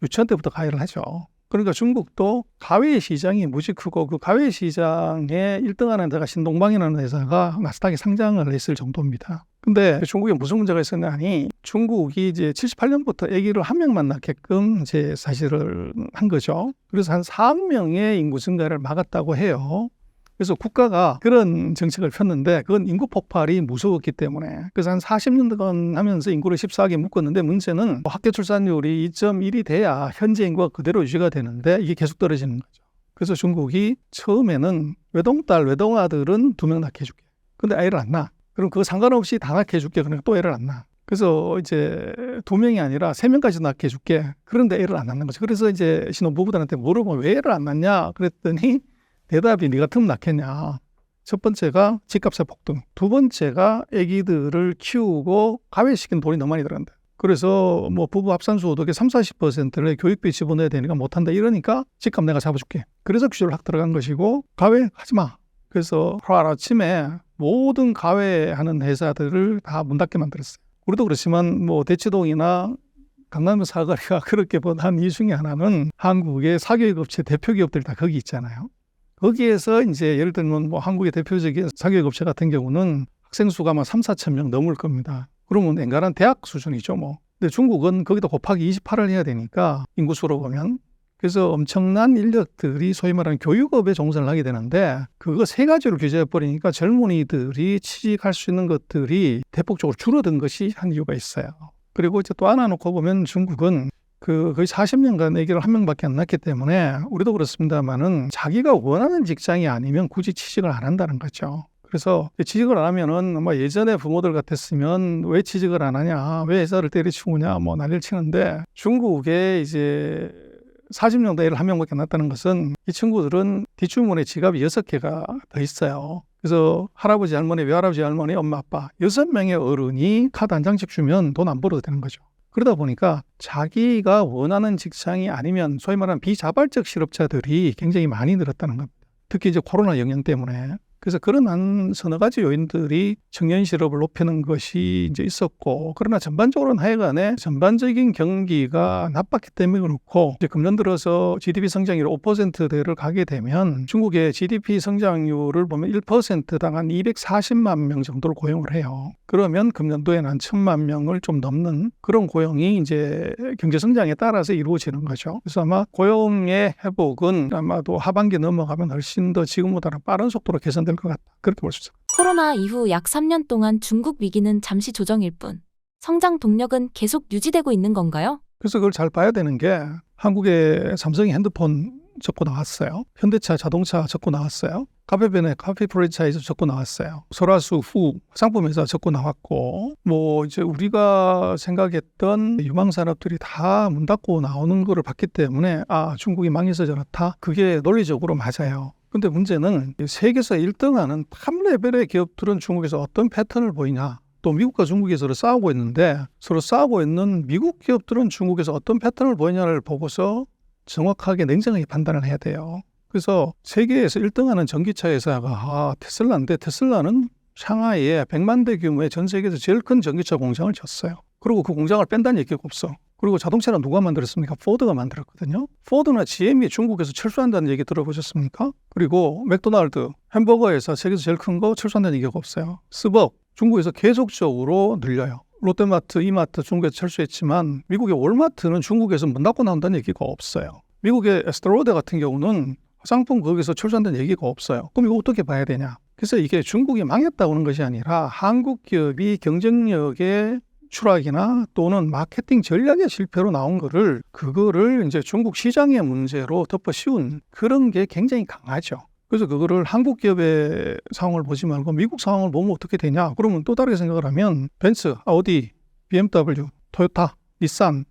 유치원 때부터 가입을 하죠. 그러니까 중국도 가외 시장이 무지 크고 그 가외 시장에 1등하는 데가 신동방이라는 회사가 나스닥에 상장을 했을 정도입니다. 근데 중국에 무슨 문제가 있었냐니 중국이 이제 78년부터 아기를 한 명만 낳게끔 이제 사실을 한 거죠. 그래서 한 4억 명의 인구 증가를 막았다고 해요. 그래서 국가가 그런 정책을 폈는데 그건 인구 폭발이 무서웠기 때문에 그래서 한 40년간 하면서 인구를 14억에 묶었는데 문제는 학교 출산율이 2.1이 돼야 현재 인구가 그대로 유지가 되는데 이게 계속 떨어지는 거죠. 그래서 중국이 처음에는 외동딸, 외동아들은 2명 낳게 해줄게. 근데 아이를 안 낳아. 그럼 그거 상관없이 다 낳게 해줄게. 그러니까 또 애를 안 낳아. 그래서 이제 2명이 아니라 3명까지 낳게 해줄게. 그런데 애를 안 낳는 거죠. 그래서 이제 신혼부부들한테 물어보면 왜 애를 안 낳냐 그랬더니 대답이 네 같으면 낳겠냐. 첫 번째가 집값의 폭등. 두 번째가 아기들을 키우고 가외시키는 돈이 너무 많이 들어간다. 그래서 뭐 부부 합산수호독에 30-40%를 교육비 집어넣어야 되니까 못한다 이러니까 집값 내가 잡아줄게. 그래서 규제를 확 들어간 것이고 가외 하지 마. 그래서 하루아침에 모든 가외하는 회사들을 다 문 닫게 만들었어요. 우리도 그렇지만 뭐 대치동이나 강남의 사거리가 그렇게 한 이유 중에 하나는 한국의 사교육업체 대표 기업들이 다 거기 있잖아요. 거기에서 이제 예를 들면 뭐 한국의 대표적인 사교육업체 같은 경우는 학생 수가 아마 3-4천 명 넘을 겁니다. 그러면 엔간한 대학 수준이죠 뭐. 근데 중국은 거기다 곱하기 28을 해야 되니까 인구수로 보면. 그래서 엄청난 인력들이 소위 말하는 교육업에 종사를 하게 되는데 그거 세 가지로 규제해버리니까 젊은이들이 취직할 수 있는 것들이 대폭적으로 줄어든 것이 한 이유가 있어요. 그리고 이제 또 하나 놓고 보면 중국은 거의 40년간 아기를 한 명밖에 안 낳기 때문에 우리도 그렇습니다만은 자기가 원하는 직장이 아니면 굳이 취직을 안 한다는 거죠. 그래서 취직을 안 하면은 아마 예전에 부모들 같았으면 왜 취직을 안 하냐, 왜 회사를 때려치우냐, 뭐 난리를 치는데 중국에 이제 40년도 애를 한 명밖에 안 낳았다는 것은 이 친구들은 뒷주머니에 지갑이 6개가 더 있어요. 그래서 할아버지, 할머니, 외할아버지, 할머니, 엄마, 아빠 6명의 어른이 카드 한 장씩 주면 돈 안 벌어도 되는 거죠. 그러다 보니까 자기가 원하는 직장이 아니면 소위 말하는 비자발적 실업자들이 굉장히 많이 늘었다는 겁니다. 특히 이제 코로나 영향 때문에. 그래서 그런 한 서너 가지 요인들이 청년 실업을 높이는 것이 이제 있었고, 그러나 전반적으로는 하여간에 전반적인 경기가 나빴기 때문에 그렇고, 이제 금년 들어서 GDP 성장률 5%대를 가게 되면 중국의 GDP 성장률을 보면 1%당 한 240만 명 정도를 고용을 해요. 그러면 금년도에는 한 1000만 명을 좀 넘는 그런 고용이 이제 경제 성장에 따라서 이루어지는 거죠. 그래서 아마 고용의 회복은 아마도 하반기 넘어가면 훨씬 더 지금보다는 빠른 속도로 개선될 것 같다. 그렇게 볼 수 있습니다. 코로나 이후 약 3년 동안 중국 위기는 잠시 조정일 뿐 성장 동력은 계속 유지되고 있는 건가요? 그래서 그걸 잘 봐야 되는 게 한국의 삼성이 핸드폰 적고 나왔어요. 현대차 자동차 적고 나왔어요. 카페벤의 카페 프랜차이즈 적고 나왔어요. 설화수 후 화장품 회사 적고 나왔고, 뭐 이제 우리가 생각했던 유망 산업들이 다 문 닫고 나오는 거를 봤기 때문에 중국이 망해서 저렇다. 그게 논리적으로 맞아요. 근데 문제는 세계에서 1등하는 탑 레벨의 기업들은 중국에서 어떤 패턴을 보이냐. 또 미국과 중국이 서로 싸우고 있는데 서로 싸우고 있는 미국 기업들은 중국에서 어떤 패턴을 보이냐를 보고서 정확하게 냉정하게 판단을 해야 돼요. 그래서 세계에서 1등하는 전기차 회사가 테슬라인데 테슬라는 상하이에 100만 대 규모의 전 세계에서 제일 큰 전기차 공장을 졌어요. 그리고 그 공장을 뺀다는 얘기가 없어. 그리고 자동차는 누가 만들었습니까? 포드가 만들었거든요. 포드나 GM이 중국에서 철수한다는 얘기 들어보셨습니까? 그리고 맥도날드, 햄버거 회사 세계에서 제일 큰 거 철수한다는 얘기가 없어요. 스벅, 중국에서 계속적으로 늘려요. 롯데마트, 이마트 중국에서 철수했지만 미국의 월마트는 중국에서 문 닫고 나온다는 얘기가 없어요. 미국의 에스테로데 같은 경우는 화장품 거기서 철수한다는 얘기가 없어요. 그럼 이거 어떻게 봐야 되냐? 그래서 이게 중국이 망했다고 하는 것이 아니라 한국 기업이 경쟁력의 추락이나 또는 마케팅 전략의 실패로 나온 그거를 이제 중국 시장의 문제로 덮어 씌운 그런 게 굉장히 강하죠. 그래서 그거를 한국 기업의 상황을 보지 말고 미국 상황을 보면 어떻게 되냐? 그러면 또 다르게 생각을 하면 벤츠, 아우디, BMW, 토요타, 닛산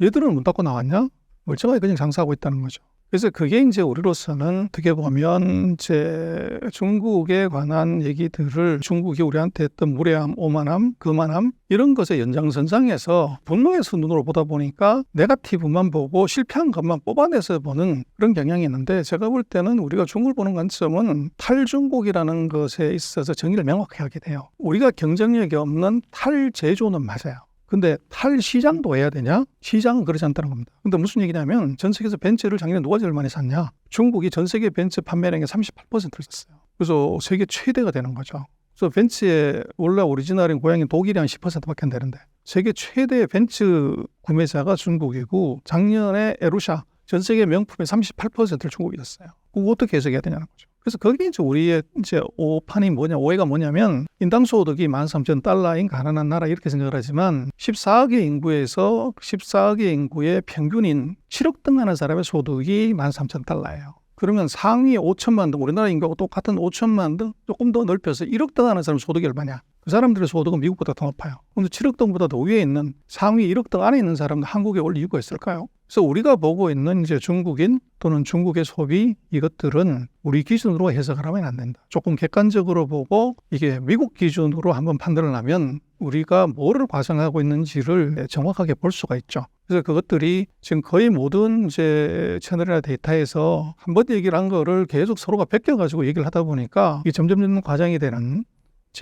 얘들은 문 닫고 나왔냐? 멀쩡하게 그냥 장사하고 있다는 거죠. 그래서 그게 이제 우리로서는 어떻게 보면 이제 중국에 관한 얘기들을 중국이 우리한테 했던 무례함, 오만함, 거만함 이런 것의 연장선상에서 분노의 눈으로 보다 보니까 네거티브만 보고 실패한 것만 뽑아내서 보는 그런 경향이 있는데 제가 볼 때는 우리가 중국을 보는 관점은 탈중국이라는 것에 있어서 정의를 명확하게 하게 돼요. 우리가 경쟁력이 없는 탈제조는 맞아요. 근데 탈시장도 해야 되냐? 시장은 그렇지 않다는 겁니다. 근데 무슨 얘기냐면 전 세계에서 벤츠를 작년에 누가 제일 많이 샀냐? 중국이 전 세계 벤츠 판매량의 38%를 샀어요. 그래서 세계 최대가 되는 거죠. 그래서 벤츠의 원래 오리지널인 고향인 독일이 한 10%밖에 안 되는데 세계 최대의 벤츠 구매자가 중국이고 작년에 에루샤 전 세계 명품의 38%를 중국이 샀어요. 그거 어떻게 해석해야 되냐는 거죠. 그래서 그게 이제 우리의 이제 오해가 뭐냐면 인당 소득이 13,000달러인 가난한 나라 이렇게 생각을 하지만 14억의 인구에서 14억의 인구의 평균인 7억 등 하는 사람의 소득이 13,000달러예요. 그러면 상위 5천만 등 우리나라 인구하고 똑같은 5천만 등 조금 더 넓혀서 1억 등 하는 사람 소득이 얼마냐? 그 사람들의 소득은 미국보다 더 높아요. 그런데 7억 등보다 더 위에 있는 상위 1억 등 안에 있는 사람은 한국에 올 이유가 있을까요? 그래서 우리가 보고 있는 이제 중국인 또는 중국의 소비 이것들은 우리 기준으로 해석을 하면 안 된다. 조금 객관적으로 보고 이게 미국 기준으로 한번 판단을 하면 우리가 뭐를 과장하고 있는지를 정확하게 볼 수가 있죠. 그래서 그것들이 지금 거의 모든 이제 채널이나 데이터에서 한 번 얘기를 한 거를 계속 서로가 베껴가지고 얘기를 하다 보니까 이게 점점 과장이 되는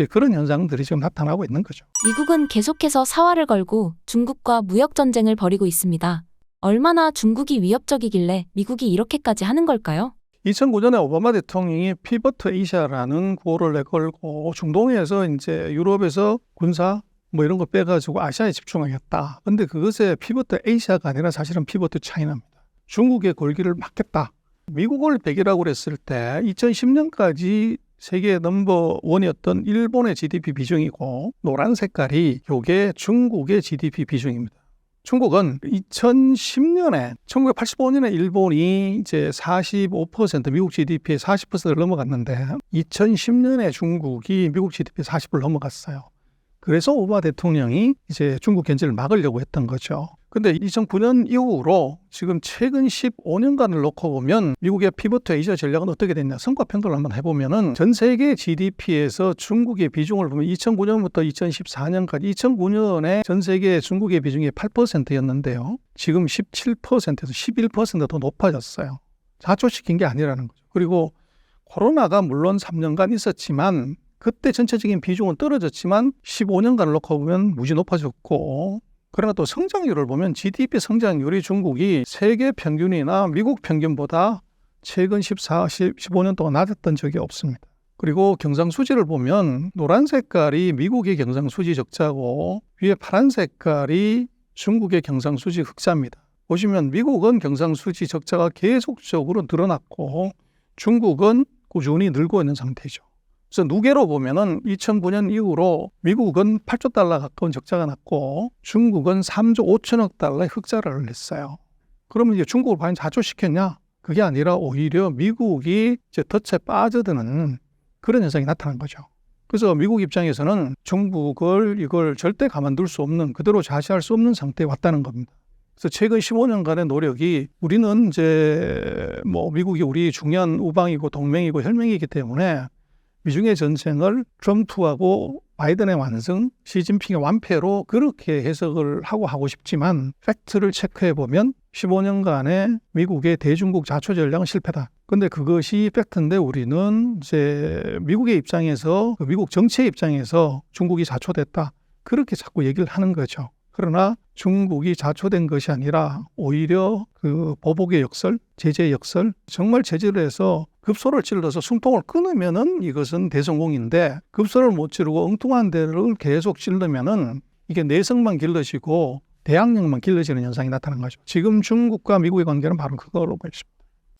그런 현상들이 지금 나타나고 있는 거죠. 미국은 계속해서 사활을 걸고 중국과 무역 전쟁을 벌이고 있습니다. 얼마나 중국이 위협적이길래 미국이 이렇게까지 하는 걸까요? 2009년에 오바마 대통령이 피버트 에이시아라는 구호를 내걸고 중동에서 이제 유럽에서 군사 뭐 이런 거 빼가지고 아시아에 집중하겠다. 근데 그것에 피버트 에이시아가 아니라 사실은 피버트 차이나입니다. 중국의 골기를 막겠다. 미국을 100이라고 그랬을 때 2010년까지 세계 넘버 원이었던 일본의 GDP 비중이고 노란 색깔이 이게 중국의 GDP 비중입니다. 중국은 2010년에 1985년에 일본이 이제 45% 미국 GDP의 40%를 넘어갔는데 2010년에 중국이 미국 GDP의 40%를 넘어갔어요. 그래서 오바마 대통령이 이제 중국 견제를 막으려고 했던 거죠. 근데 2009년 이후로 지금 최근 15년간을 놓고 보면 미국의 피버트 에이시아 전략은 어떻게 됐냐. 성과 평가를 한번 해보면은 전 세계 GDP에서 중국의 비중을 보면 2009년부터 2014년까지 2009년에 전 세계 중국의 비중이 8%였는데요. 지금 17%에서 11%더 높아졌어요. 자초시킨 게 아니라는 거죠. 그리고 코로나가 물론 3년간 있었지만 그때 전체적인 비중은 떨어졌지만 15년간을 놓고 보면 무지 높아졌고 그러나 또 성장률을 보면 GDP 성장률이 중국이 세계 평균이나 미국 평균보다 최근 15년 동안 낮았던 적이 없습니다. 그리고 경상수지를 보면 노란 색깔이 미국의 경상수지 적자고 위에 파란 색깔이 중국의 경상수지 흑자입니다. 보시면 미국은 경상수지 적자가 계속적으로 늘어났고 중국은 꾸준히 늘고 있는 상태죠. 그래서 누계로 보면은 2009년 이후로 미국은 8조 달러 가까운 적자가 났고 중국은 3조 5천억 달러의 흑자를 냈어요. 그러면 이제 중국을 과연 자초시켰냐? 그게 아니라 오히려 미국이 이제 덫에 빠져드는 그런 현상이 나타난 거죠. 그래서 미국 입장에서는 중국을 이걸 절대 가만둘 수 없는, 그대로 좌시할 수 없는 상태에 왔다는 겁니다. 그래서 최근 15년간의 노력이, 우리는 이제 미국이 우리 중요한 우방이고 동맹이고 혈맹이기 때문에 미중의 전쟁을 트럼프하고 바이든의 완승, 시진핑의 완패로 그렇게 해석을 하고 싶지만 팩트를 체크해 보면 15년간의 미국의 대중국 자초 전략은 실패다. 근데 그것이 팩트인데 우리는 이제 미국의 입장에서, 미국 정치의 입장에서 중국이 자초됐다. 그렇게 자꾸 얘기를 하는 거죠. 그러나 중국이 자초된 것이 아니라 오히려 그 보복의 역설, 제재의 역설, 정말 제재를 해서 급소를 찔러서 숨통을 끊으면은 이것은 대성공인데, 급소를 못 찌르고 엉뚱한 데를 계속 찔르면은 이게 내성만 길러지고 대항력만 길러지는 현상이 나타난 거죠. 지금 중국과 미국의 관계는 바로 그거로 보입니다.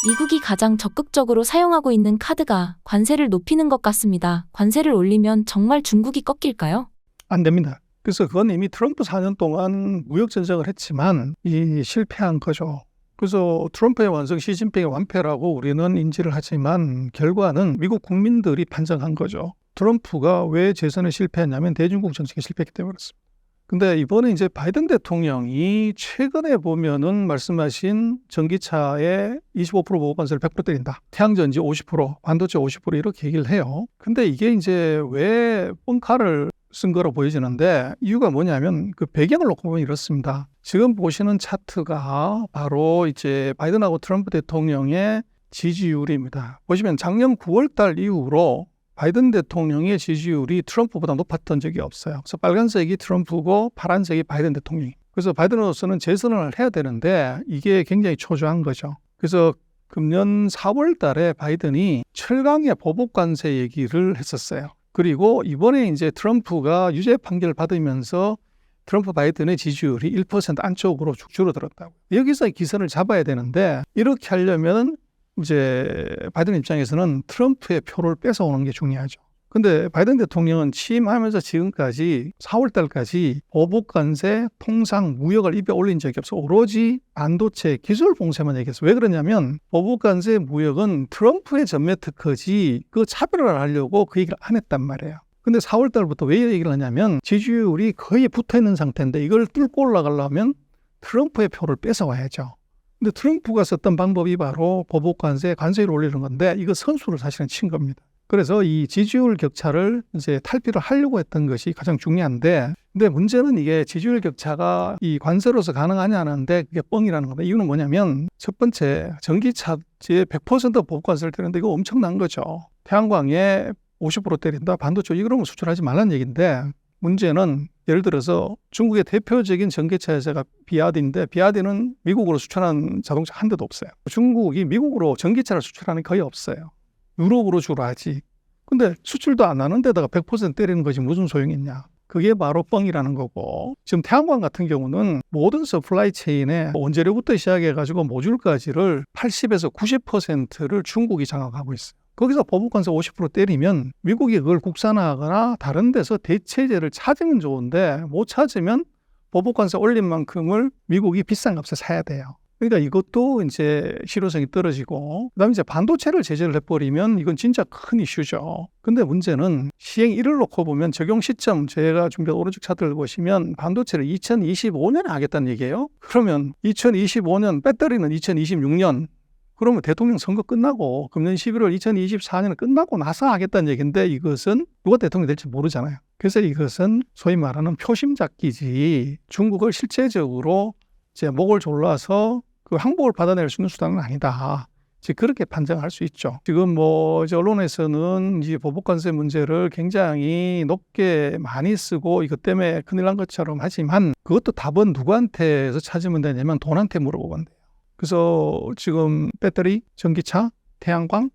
미국이 가장 적극적으로 사용하고 있는 카드가 관세를 높이는 것 같습니다. 관세를 올리면 정말 중국이 꺾일까요? 안 됩니다. 그래서 그건 이미 트럼프 4년 동안 무역 전쟁을 했지만 실패한 거죠. 그래서 트럼프의 완성, 시진핑의 완패라고 우리는 인지를 하지만 결과는 미국 국민들이 판정한 거죠. 트럼프가 왜 재선에 실패했냐면 대중국 정책에 실패했기 때문에 그렇습니다. 근데 이번에 이제 바이든 대통령이 최근에 보면은 말씀하신 전기차에 25% 보호관세를 100% 때린다. 태양전지 50%, 반도체 50% 이렇게 얘기를 해요. 근데 이게 이제 왜 뻥카를 쓴 거로 보여지는데, 이유가 뭐냐면 그 배경을 놓고 보면 이렇습니다. 지금 보시는 차트가 바로 이제 바이든하고 트럼프 대통령의 지지율입니다. 보시면 작년 9월 달 이후로 바이든 대통령의 지지율이 트럼프보다 높았던 적이 없어요. 그래서 빨간색이 트럼프고 파란색이 바이든 대통령이. 그래서 바이든으로서는 재선을 해야 되는데 이게 굉장히 초조한 거죠. 그래서 금년 4월 달에 바이든이 철강의 보복 관세 얘기를 했었어요. 그리고 이번에 이제 트럼프가 유죄 판결을 받으면서 트럼프 바이든의 지지율이 1% 안쪽으로 쭉 줄어들었다고. 여기서 기선을 잡아야 되는데, 이렇게 하려면 이제 바이든 입장에서는 트럼프의 표를 뺏어오는 게 중요하죠. 근데 바이든 대통령은 취임하면서 지금까지 4월 달까지 보복 관세, 통상, 무역을 입에 올린 적이 없어. 오로지 반도체 기술 봉쇄만 얘기했어. 왜 그러냐면 보복 관세, 무역은 트럼프의 전매 특허지 그 차별화를 하려고 그 얘기를 안 했단 말이에요. 근데 4월 달부터 왜 얘기를 하냐면 지지율이 거의 붙어 있는 상태인데 이걸 뚫고 올라가려면 트럼프의 표를 뺏어와야죠. 근데 트럼프가 썼던 방법이 바로 보복 관세, 관세를 올리는 건데 이거 선수를 사실은 친 겁니다. 그래서 이 지지율 격차를 이제 탈피를 하려고 했던 것이 가장 중요한데, 근데 문제는 이게 지지율 격차가 이 관세로서 가능하냐는데 그게 뻥이라는 겁니다. 이유는 뭐냐면 첫 번째, 전기차에 100% 보복관세를 때리는데 이거 엄청난 거죠. 태양광에 50% 때린다, 반도체 이런 거 수출하지 말라는 얘기인데, 문제는 예를 들어서 중국의 대표적인 전기차 회사가 비아디인데 비아디는 미국으로 수출하는 자동차 한 대도 없어요. 중국이 미국으로 전기차를 수출하는 게 거의 없어요. 유럽으로 주로 하지. 근데 수출도 안 하는 데다가 100% 때리는 것이 무슨 소용이 있냐. 그게 바로 뻥이라는 거고, 지금 태양광 같은 경우는 모든 서플라이 체인에 원재료부터 시작해가지고 모듈까지를 80에서 90%를 중국이 장악하고 있어요. 거기서 보복관세 50% 때리면 미국이 그걸 국산화하거나 다른 데서 대체제를 찾으면 좋은데 못 찾으면 보복관세 올린 만큼을 미국이 비싼 값에 사야 돼요. 그러니까 이것도 이제 실효성이 떨어지고, 그다음에 이제 반도체를 제재를 해버리면 이건 진짜 큰 이슈죠. 근데 문제는 시행일을 놓고 보면 적용 시점, 제가 준비한 오른쪽 차트를 보시면 반도체를 2025년에 하겠다는 얘기예요. 그러면 2025년, 배터리는 2026년, 그러면 대통령 선거 끝나고 금년 11월 2024년에 끝나고 나서 하겠다는 얘기인데, 이것은 누가 대통령이 될지 모르잖아요. 그래서 이것은 소위 말하는 표심 잡기지 중국을 실제적으로 제 목을 졸라서 그 항복을 받아낼 수 있는 수단은 아니다. 즉 그렇게 판정할 수 있죠. 지금 이제 언론에서는 이 보복관세 문제를 굉장히 높게 많이 쓰고 이것 때문에 큰일 난 것처럼 하지만, 그것도 답은 누구한테서 찾으면 되냐면 돈한테 물어보면 돼요. 그래서 지금 배터리, 전기차, 태양광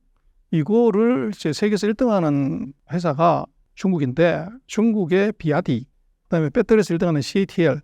이거를 이제 세계에서 1등하는 회사가 중국인데, 중국의 비아디, 그다음에 배터리에서 1등하는 CATL,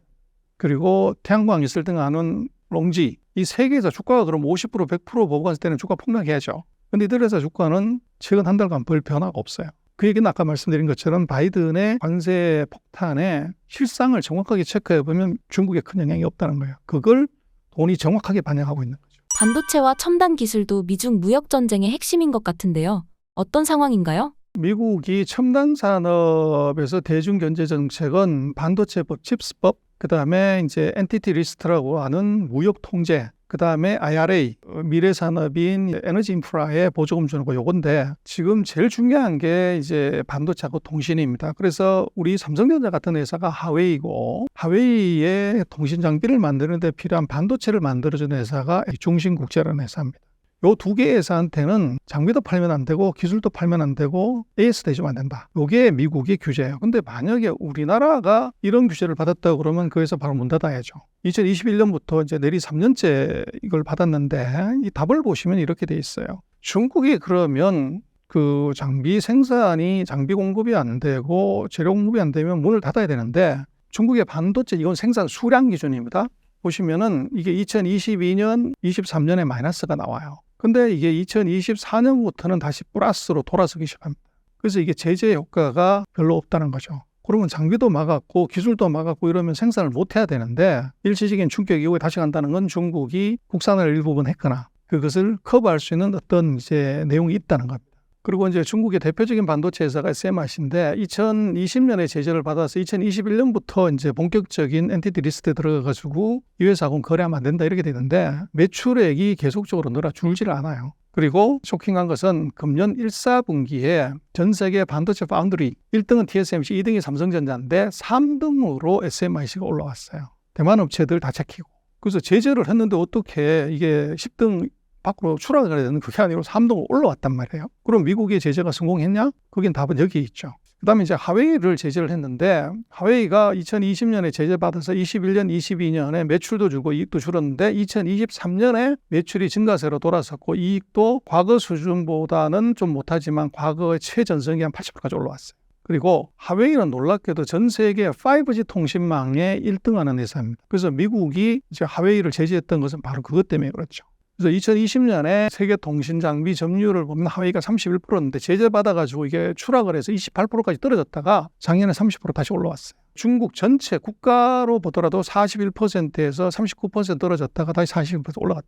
그리고 태양광에서 1등하는 롱지, 이 세 개에서 주가가 그럼 50%, 100% 보복관세 때는 주가 폭락해야죠. 근데 이들 회사 주가는 최근 한 달간 별 변화가 없어요. 그 얘기는 아까 말씀드린 것처럼 바이든의 관세 폭탄의 실상을 정확하게 체크해보면 중국에 큰 영향이 없다는 거예요. 그걸 돈이 정확하게 반영하고 있는 거죠. 반도체와 첨단 기술도 미중 무역 전쟁의 핵심인 것 같은데요. 어떤 상황인가요? 미국이 첨단 산업에서 대중 견제 정책은 반도체법, 칩스법, 그다음에 이제 엔티티 리스트라고 하는 무역 통제, 그다음에 IRA, 미래 산업인 에너지 인프라에 보조금 주는 거 요건데 지금 제일 중요한 게 이제 반도체하고 통신입니다. 그래서 우리 삼성전자 같은 회사가 하웨이고 하웨이의 통신 장비를 만드는 데 필요한 반도체를 만들어주는 회사가 중신국제라는 회사입니다. 요 두 개의 회사한테는 장비도 팔면 안 되고 기술도 팔면 안 되고 AS 대주면 안 된다. 요게 미국의 규제예요. 근데 만약에 우리나라가 이런 규제를 받았다 그러면 그 회사 바로 문 닫아야죠. 2021년부터 이제 내리 3년째 이걸 받았는데 이 답을 보시면 이렇게 돼 있어요. 중국이 그러면 그 장비 생산이 장비 공급이 안 되고 재료 공급이 안 되면 문을 닫아야 되는데 중국의 반도체 이건 생산 수량 기준입니다. 보시면은 이게 2022년, 23년에 마이너스가 나와요. 근데 이게 2024년부터는 다시 플러스로 돌아서기 시작합니다. 그래서 이게 제재 효과가 별로 없다는 거죠. 그러면 장비도 막았고 기술도 막았고 이러면 생산을 못 해야 되는데 일시적인 충격 이후에 다시 간다는 건 중국이 국산을 일부분 했거나 그것을 커버할 수 있는 어떤 이제 내용이 있다는 겁니다. 그리고 이제 중국의 대표적인 반도체 회사가 SMIC인데 2020년에 제재를 받아서 2021년부터 이제 본격적인 엔티티 리스트에 들어가가지고 이 회사하고는 거래하면 안 된다 이렇게 되는데 매출액이 계속적으로 늘어 줄지를 않아요. 그리고 쇼킹한 것은 금년 1, 4분기에 전 세계 반도체 파운드리 1등은 TSMC, 2등이 삼성전자인데 3등으로 SMIC가 올라왔어요. 대만 업체들 다 제키고. 그래서 제재를 했는데 어떻게 이게 10등 밖으로 추락을 해야 되는 그게 아니고 3등으로 올라왔단 말이에요. 그럼 미국의 제재가 성공했냐? 거긴 답은 여기 있죠. 그 다음에 이제 하웨이를 제재를 했는데 하웨이가 2020년에 제재받아서 21년, 22년에 매출도 줄고 이익도 줄었는데 2023년에 매출이 증가세로 돌아섰고 이익도 과거 수준보다는 좀 못하지만 과거의 최전성기 한 80%까지 올라왔어요. 그리고 하웨이는 놀랍게도 전 세계 5G 통신망에 1등하는 회사입니다. 그래서 미국이 이제 하웨이를 제재했던 것은 바로 그것 때문에 그렇죠. 그래서 2020년에 세계 통신 장비 점유율을 보면 하웨이가 31%였는데 제재 받아가지고 이게 추락을 해서 28%까지 떨어졌다가 작년에 30% 다시 올라왔어요. 중국 전체 국가로 보더라도 41%에서 39% 떨어졌다가 다시 41% 올라갔다.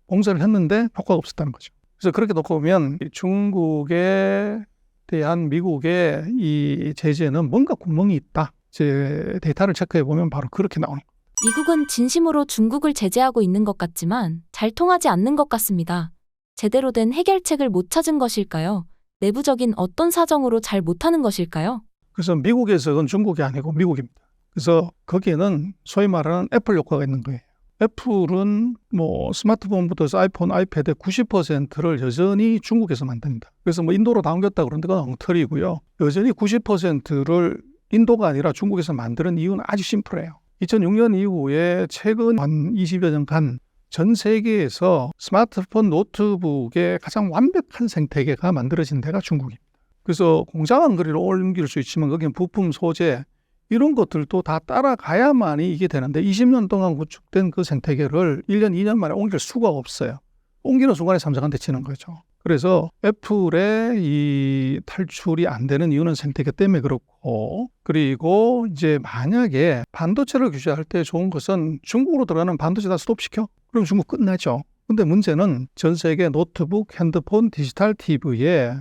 공세를 했는데 효과가 없었다는 거죠. 그래서 그렇게 놓고 보면 중국에 대한 미국의 이 제재는 뭔가 구멍이 있다. 제 데이터를 체크해 보면 바로 그렇게 나오는 거예요. 미국은 진심으로 중국을 제재하고 있는 것 같지만 잘 통하지 않는 것 같습니다. 제대로 된 해결책을 못 찾은 것일까요? 내부적인 어떤 사정으로 잘 못하는 것일까요? 그래서 미국에서 그건 중국이 아니고 미국입니다. 그래서 거기에는 소위 말하는 애플 효과가 있는 거예요. 애플은 뭐 스마트폰부터 해서 아이폰, 아이패드 90%를 여전히 중국에서 만듭니다. 그래서 뭐 인도로 다 옮겼다 그러는데 그건 엉터리고요. 여전히 90%를 인도가 아니라 중국에서 만드는 이유는 아주 심플해요. 2006년 이후에 최근 한 20여 년간 전 세계에서 스마트폰, 노트북의 가장 완벽한 생태계가 만들어진 데가 중국입니다. 그래서 공장은 그리로 옮길 수 있지만 거기는 부품, 소재 이런 것들도 다 따라가야만이 이게 되는데 20년 동안 구축된 그 생태계를 1년, 2년 만에 옮길 수가 없어요. 옮기는 순간에 삼성한테 치는 거죠. 그래서 애플의 이 탈출이 안 되는 이유는 생태계 때문에 그렇고 그리고 이제 만약에 반도체를 규제할 때 좋은 것은 중국으로 들어가는 반도체 다 스톱시켜? 그럼 중국 끝나죠. 근데 문제는 전 세계 노트북, 핸드폰, 디지털 TV의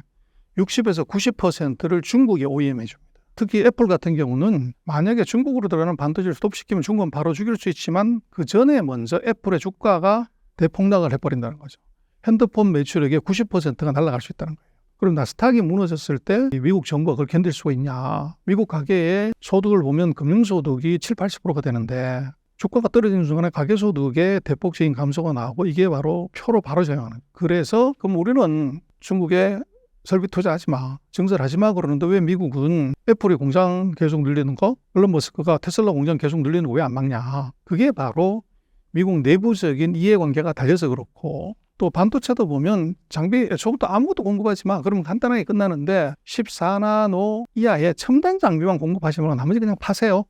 60에서 90%를 중국이 OEM 해줍니다. 특히 애플 같은 경우는 만약에 중국으로 들어가는 반도체를 스톱시키면 중국은 바로 죽일 수 있지만 그 전에 먼저 애플의 주가가 대폭락을 해버린다는 거죠. 핸드폰 매출액의 90%가 날아갈 수 있다는 거예요. 그럼 나스닥이 무너졌을 때 미국 정부가 그걸 견딜 수가 있냐. 미국 가계의 소득을 보면 금융소득이 7, 80%가 되는데 주가가 떨어지는 순간에 가계소득의 대폭적인 감소가 나오고 이게 바로 표로 바로 작용하는. 그래서 그럼 우리는 중국에 설비 투자하지 마, 증설하지 마 그러는데 왜 미국은 애플이 공장 계속 늘리는 거, 일론 머스크가 테슬라 공장 계속 늘리는 거 왜 안 막냐. 그게 바로 미국 내부적인 이해관계가 달려서 그렇고 또 반도체도 보면 장비 저것도 아무것도 공급하지 마. 그러면 간단하게 끝나는데 14나노 이하의 첨단 장비만 공급하시면 나머지 그냥 파세요.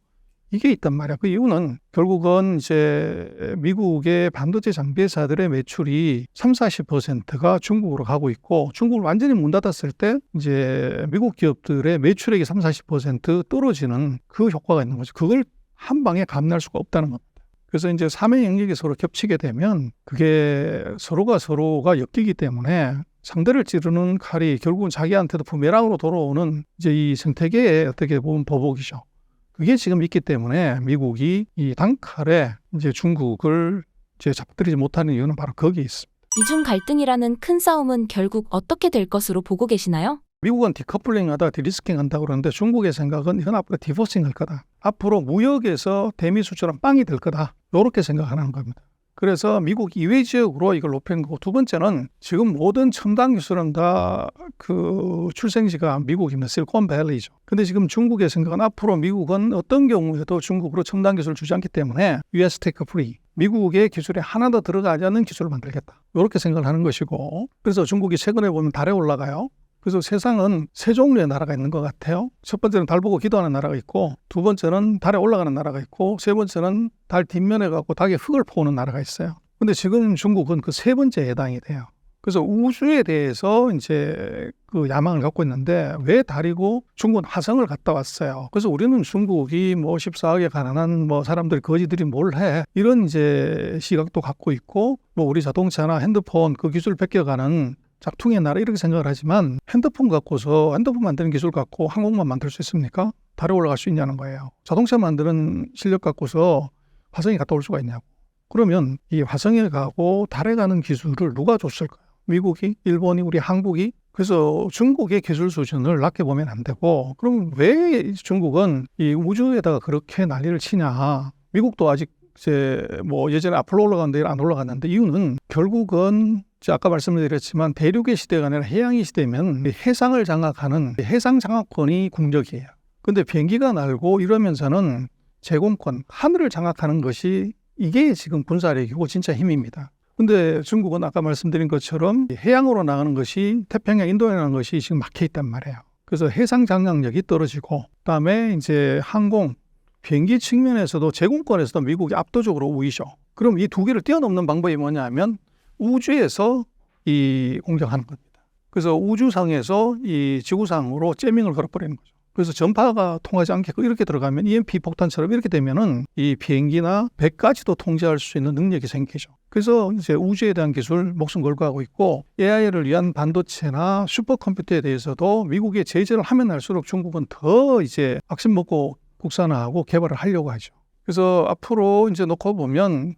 이게 있단 말이야. 그 이유는 결국은 이제 미국의 반도체 장비 회사들의 매출이 30-40%가 중국으로 가고 있고 중국을 완전히 문 닫았을 때 이제 미국 기업들의 매출액이 30-40% 떨어지는 그 효과가 있는 거죠. 그걸 한 방에 감내할 수가 없다는 겁니다. 그래서 이제 삼의 영역이 서로 겹치게 되면 그게 서로가 엮이기 때문에 상대를 찌르는 칼이 결국은 자기한테도 부메랑으로 돌아오는 이제 이 생태계의 어떻게 보면 보복이죠. 그게 지금 있기 때문에 미국이 이 단칼에 이제 중국을 이제 잡아들이지 못하는 이유는 바로 거기에 있습니다. 미중 갈등이라는 큰 싸움은 결국 어떻게 될 것으로 보고 계시나요? 미국은 디커플링하다 디리스킹 한다고 그러는데 중국의 생각은 이건 앞으로 디포싱 할 거다. 앞으로 무역에서 대미 수출은 빵이 될 거다. 이렇게 생각하는 겁니다. 그래서 미국 이외 지역으로 이걸 높이는 거고, 두 번째는 지금 모든 첨단 기술은 다 그 출생지가 미국입니다. 실리콘밸리죠. 근데 지금 중국의 생각은 앞으로 미국은 어떤 경우에도 중국으로 첨단 기술을 주지 않기 때문에 US take free. 미국의 기술에 하나 더 들어가지 않는 기술을 만들겠다. 이렇게 생각을 하는 것이고, 그래서 중국이 최근에 보면 달에 올라가요. 그래서 세상은 세 종류의 나라가 있는 것 같아요. 첫 번째는 달 보고 기도하는 나라가 있고, 두 번째는 달에 올라가는 나라가 있고, 세 번째는 달 뒷면에 가고 닭에 흙을 퍼오는 나라가 있어요. 근데 지금 중국은 그 세 번째에 해당이 돼요. 그래서 우주에 대해서 이제 그 야망을 갖고 있는데, 왜 달이고 중국은 화성을 갔다 왔어요. 그래서 우리는 중국이 뭐 14억에 가난한 뭐 사람들 거지들이 뭘 해, 이런 이제 시각도 갖고 있고, 뭐 우리 자동차나 핸드폰 그 기술 베껴가는 짝퉁의 나라 이렇게 생각을 하지만, 핸드폰 갖고서 핸드폰 만드는 기술 갖고 항공만 만들 수 있습니까? 달에 올라갈 수 있냐는 거예요. 자동차 만드는 실력 갖고서 화성에 갔다 올 수가 있냐고. 그러면 이 화성에 가고 달에 가는 기술을 누가 줬을까요? 미국이? 일본이? 우리 한국이? 그래서 중국의 기술 수준을 낮게 보면 안 되고, 그럼 왜 중국은 이 우주에다가 그렇게 난리를 치냐? 미국도 아직 이제 뭐 예전에 앞으로 올라갔는데 안 올라갔는데, 이유는 결국은 아까 말씀을 드렸지만 대륙의 시대가 아니라 해양의 시대면 해상을 장악하는 해상 장악권이 국력이에요. 근데 비행기가 날고 이러면서는 제공권, 하늘을 장악하는 것이 이게 지금 군사력이고 진짜 힘입니다. 근데 중국은 아까 말씀드린 것처럼 해양으로 나가는 것이, 태평양 인도에 나가는 것이 지금 막혀 있단 말이에요. 그래서 해상 장악력이 떨어지고, 그다음에 이제 항공, 비행기 측면에서도 제공권에서도 미국이 압도적으로 우위죠. 그럼 이 두 개를 뛰어넘는 방법이 뭐냐면 우주에서 이 공격하는 겁니다. 그래서 우주상에서 이 지구상으로 째밍을 걸어버리는 거죠. 그래서 전파가 통하지 않게 이렇게 들어가면 EMP 폭탄처럼 이렇게 되면은 이 비행기나 배까지도 통제할 수 있는 능력이 생기죠. 그래서 이제 우주에 대한 기술 목숨 걸고 하고 있고, AI를 위한 반도체나 슈퍼컴퓨터에 대해서도 미국이 제재를 하면 할수록 중국은 더 이제 악심 먹고 국산화하고 개발을 하려고 하죠. 그래서 앞으로 이제 놓고 보면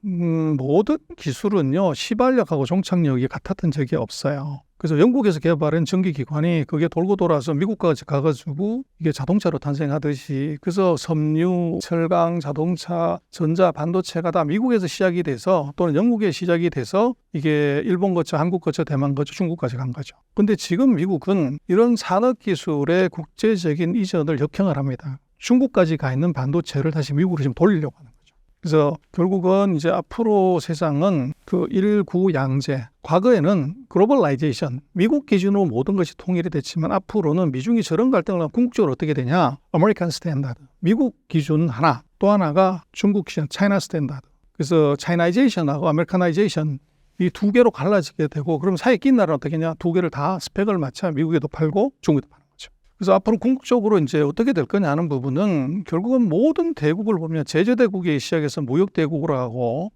모든 기술은요, 시발력하고 종착력이 같았던 적이 없어요. 그래서 영국에서 개발한 전기기관이 그게 돌고 돌아서 미국까지 가가지고 이게 자동차로 탄생하듯이, 그래서 섬유, 철강, 자동차, 전자, 반도체가 다 미국에서 시작이 돼서, 또는 영국에 시작이 돼서 이게 일본 거쳐, 한국 거쳐, 대만 거쳐, 중국까지 간 거죠. 근데 지금 미국은 이런 산업기술의 국제적인 이전을 역행을 합니다. 중국까지 가 있는 반도체를 다시 미국으로 지금 돌리려고 하는 거죠. 그래서 결국은 이제 앞으로 세상은 그 일구양제, 과거에는 글로벌라이제이션, 미국 기준으로 모든 것이 통일이 됐지만, 앞으로는 미중이 저런 갈등을 하면 궁극적으로 어떻게 되냐? 아메리칸 스탠다드, 미국 기준 하나, 또 하나가 중국 기준 차이나 스탠다드. 그래서 차이나이제이션하고 아메리카나이제이션, 이 두 개로 갈라지게 되고, 그럼 사이에 낀 나라는 어떻게 하냐? 두 개를 다 스펙을 맞춰 미국에도 팔고 중국에도 팔고. 그래서 앞으로 궁극적으로 이제 어떻게 될 거냐 하는 부분은, 결국은 모든 대국을 보면 제재대국에 시작해서 무역대국으로 하고,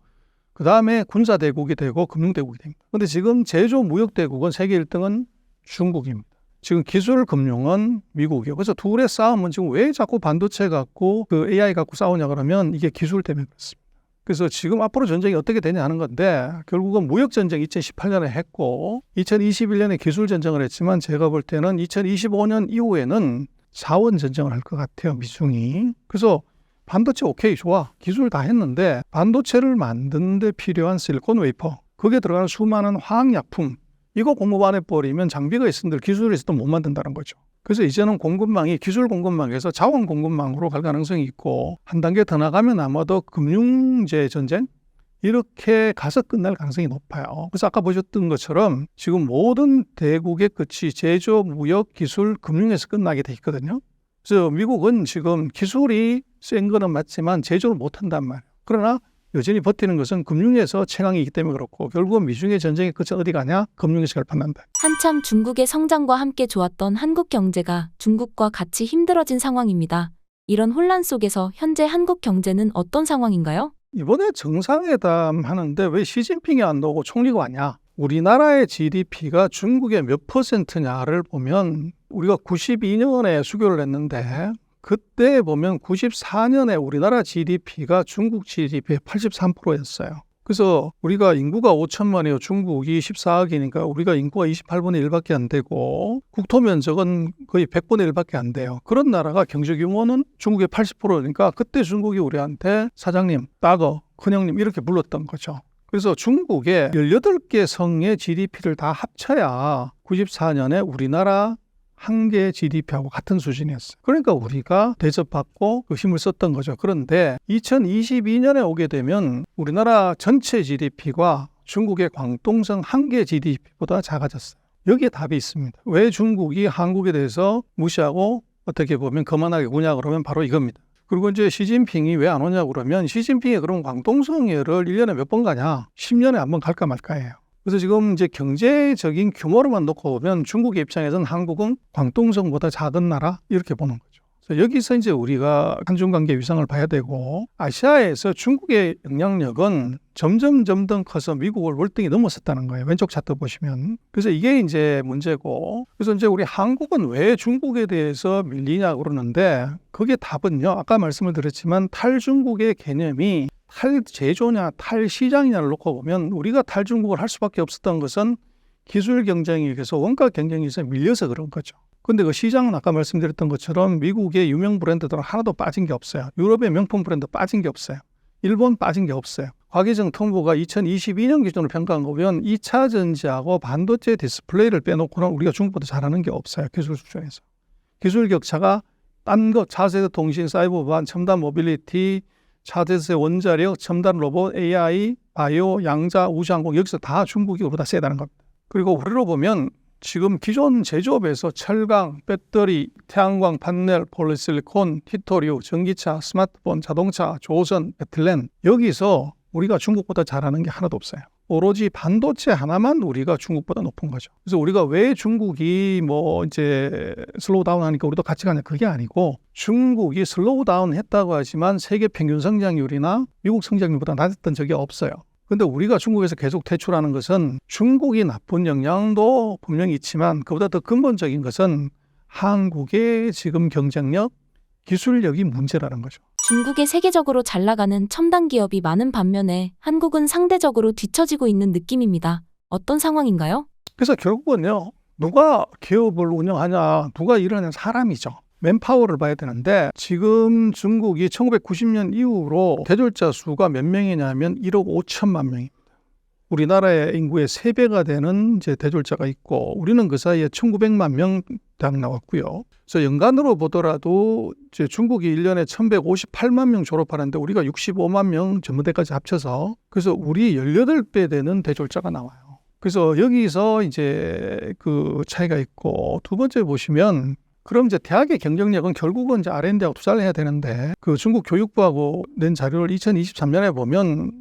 그 다음에 군사대국이 되고 금융대국이 됩니다. 그런데 지금 제조 무역대국은 세계 1등은 중국입니다. 지금 기술 금융은 미국이에요. 그래서 둘의 싸움은 지금 왜 자꾸 반도체 갖고 그 AI 갖고 싸우냐 그러면 이게 기술 때문에 그렇습니다. 그래서 지금 앞으로 전쟁이 어떻게 되냐 하는 건데, 결국은 무역전쟁 2018년에 했고 2021년에 기술전쟁을 했지만, 제가 볼 때는 2025년 이후에는 자원전쟁을 할 것 같아요, 미중이. 그래서 반도체 오케이, 좋아, 기술 다 했는데 반도체를 만드는 데 필요한 실리콘 웨이퍼, 거기에 들어가는 수많은 화학약품, 이거 공급 안 해버리면 장비가 있은들 기술이 있어도 못 만든다는 거죠. 그래서 이제는 공급망이 기술 공급망에서 자원 공급망으로 갈 가능성이 있고, 한 단계 더 나가면 아마도 금융제 전쟁 이렇게 가서 끝날 가능성이 높아요. 그래서 아까 보셨던 것처럼 지금 모든 대국의 끝이 제조, 무역, 기술, 금융에서 끝나게 돼 있거든요. 그래서 미국은 지금 기술이 센 거는 맞지만 제조를 못한단 말이에요. 그러나 여전히 버티는 것은 금융에서 최강이기 때문에 그렇고, 결국은 미중의 전쟁의 끝은 어디 가냐? 금융에서 결판난다. 한참 중국의 성장과 함께 좋았던 한국 경제가 중국과 같이 힘들어진 상황입니다. 이런 혼란 속에서 현재 한국 경제는 어떤 상황인가요? 이번에 정상회담 하는데 왜 시진핑이 안 나오고 총리가 왔냐? 우리나라의 GDP가 중국의 몇 %냐를 보면 우리가 92년에 수교를 했는데 그때 보면 94년에 우리나라 GDP가 중국 GDP의 83%였어요. 그래서 우리가 인구가 5천만이요. 중국이 14억이니까 우리가 인구가 28분의 1밖에 안 되고 국토 면적은 거의 100분의 1밖에 안 돼요. 그런 나라가 경제 규모는 중국의 80%니까 그때 중국이 우리한테 사장님, 따거, 큰형님 이렇게 불렀던 거죠. 그래서 중국의 18개 성의 GDP를 다 합쳐야 94년에 우리나라 한 개 GDP하고 같은 수준이었어요. 그러니까 우리가 대접받고 그 힘을 썼던 거죠. 그런데 2022년에 오게 되면 우리나라 전체 GDP가 중국의 광동성 한 개 GDP보다 작아졌어요. 여기에 답이 있습니다. 왜 중국이 한국에 대해서 무시하고 어떻게 보면 거만하게 구냐 그러면 바로 이겁니다. 그리고 이제 시진핑이 왜 안 오냐 그러면 시진핑이 그럼 광동성회를 1년에 몇 번 가냐? 10년에 한 번 갈까 말까예요. 그래서 지금 이제 경제적인 규모로만 놓고 보면 중국의 입장에서는 한국은 광동성보다 작은 나라 이렇게 보는 거죠. 그래서 여기서 이제 우리가 한중 관계 위상을 봐야 되고 아시아에서 중국의 영향력은 점점 커서 미국을 월등히 넘어섰다는 거예요. 왼쪽 차트 보시면. 그래서 이게 이제 문제고 그래서 이제 우리 한국은 왜 중국에 대해서 밀리냐 그러는데 그게 답은요. 아까 말씀을 드렸지만 탈중국의 개념이 탈제조냐 탈시장이냐를 놓고 보면 우리가 탈중국을 할 수밖에 없었던 것은 기술 경쟁에 의해서 원가 경쟁에 의해서 밀려서 그런 거죠. 근데 그 시장은 아까 말씀드렸던 것처럼 미국의 유명 브랜드들은 하나도 빠진 게 없어요. 유럽의 명품 브랜드 빠진 게 없어요. 일본 빠진 게 없어요. 과기정통부가 2022년 기준으로 평가한 거 보면 2차 전지하고 반도체 디스플레이를 빼놓고는 우리가 중국보다 잘하는 게 없어요. 기술 수준에서. 기술 격차가 딴 거 차세대 통신, 사이버 보안, 첨단 모빌리티, 차세대 원자력, 첨단 로봇, AI, 바이오, 양자, 우주항공 여기서 다 중국이 우리보다 세다는 겁니다. 그리고 우리로 보면 지금 기존 제조업에서 철강, 배터리, 태양광 판넬, 폴리실리콘, 히토류, 전기차, 스마트폰, 자동차, 조선, 에틸렌 여기서 우리가 중국보다 잘하는 게 하나도 없어요. 오로지 반도체 하나만 우리가 중국보다 높은 거죠. 그래서 우리가 왜 중국이 뭐 이제 슬로우 다운 하니까 우리도 같이 가냐 그게 아니고 중국이 슬로우 다운 했다고 하지만 세계 평균 성장률이나 미국 성장률보다 낮았던 적이 없어요. 근데 우리가 중국에서 계속 퇴출하는 것은 중국이 나쁜 영향도 분명히 있지만 그보다 더 근본적인 것은 한국의 지금 경쟁력, 기술력이 문제라는 거죠. 중국에 세계적으로 잘 나가는 첨단 기업이 많은 반면에 한국은 상대적으로 뒤처지고 있는 느낌입니다. 어떤 상황인가요? 그래서 결국은요. 누가 기업을 운영하냐, 누가 일을 하냐 사람이죠. 맨파워를 봐야 되는데 지금 중국이 1990년 이후로 대졸자 수가 몇 명이냐면 1억 5천만 명입니다. 우리나라의 인구의 3배가 되는 이제 대졸자가 있고 우리는 그 사이에 1900만 명 대학 나왔고요. 그래서 연간으로 보더라도 이제 중국이 1년에 1158만 명 졸업하는데 우리가 65만 명 전문대까지 합쳐서 그래서 우리 18배 되는 대졸자가 나와요. 그래서 여기서 이제 그 차이가 있고 두 번째 보시면 그럼 이제 대학의 경쟁력은 결국은 이제 R&D하고 투자를 해야 되는데 그 중국 교육부하고 낸 자료를 2023년에 보면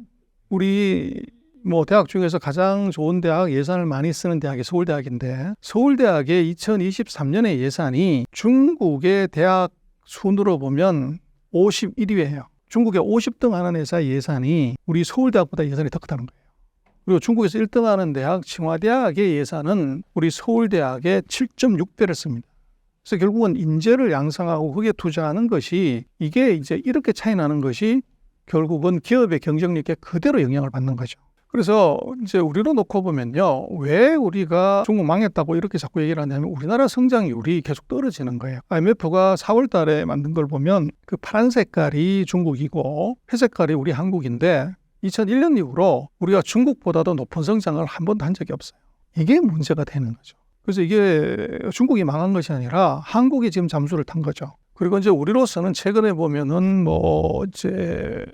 우리 뭐 대학 중에서 가장 좋은 대학 예산을 많이 쓰는 대학이 서울대학인데 서울대학의 2023년의 예산이 중국의 대학 순으로 보면 51위예요. 중국의 50등 하는 회사 예산이 우리 서울대학보다 예산이 더 크다는 거예요. 그리고 중국에서 1등 하는 대학清华대학의 예산은 우리 서울대학의 7.6배를 씁니다. 그래서 결국은 인재를 양성하고 거기에 투자하는 것이 이게 이제 이렇게 차이 나는 것이 결국은 기업의 경쟁력에 그대로 영향을 받는 거죠. 그래서 이제 우리로 놓고 보면요. 왜 우리가 중국 망했다고 이렇게 자꾸 얘기를 하냐면 우리나라 성장률이 계속 떨어지는 거예요. IMF가 4월 달에 만든 걸 보면 그 파란 색깔이 중국이고 회색 색깔이 우리 한국인데 2001년 이후로 우리가 중국보다도 높은 성장을 한 번도 한 적이 없어요. 이게 문제가 되는 거죠. 그래서 이게 중국이 망한 것이 아니라 한국이 지금 잠수를 탄 거죠. 그리고 이제 우리로서는 최근에 보면은 뭐 이제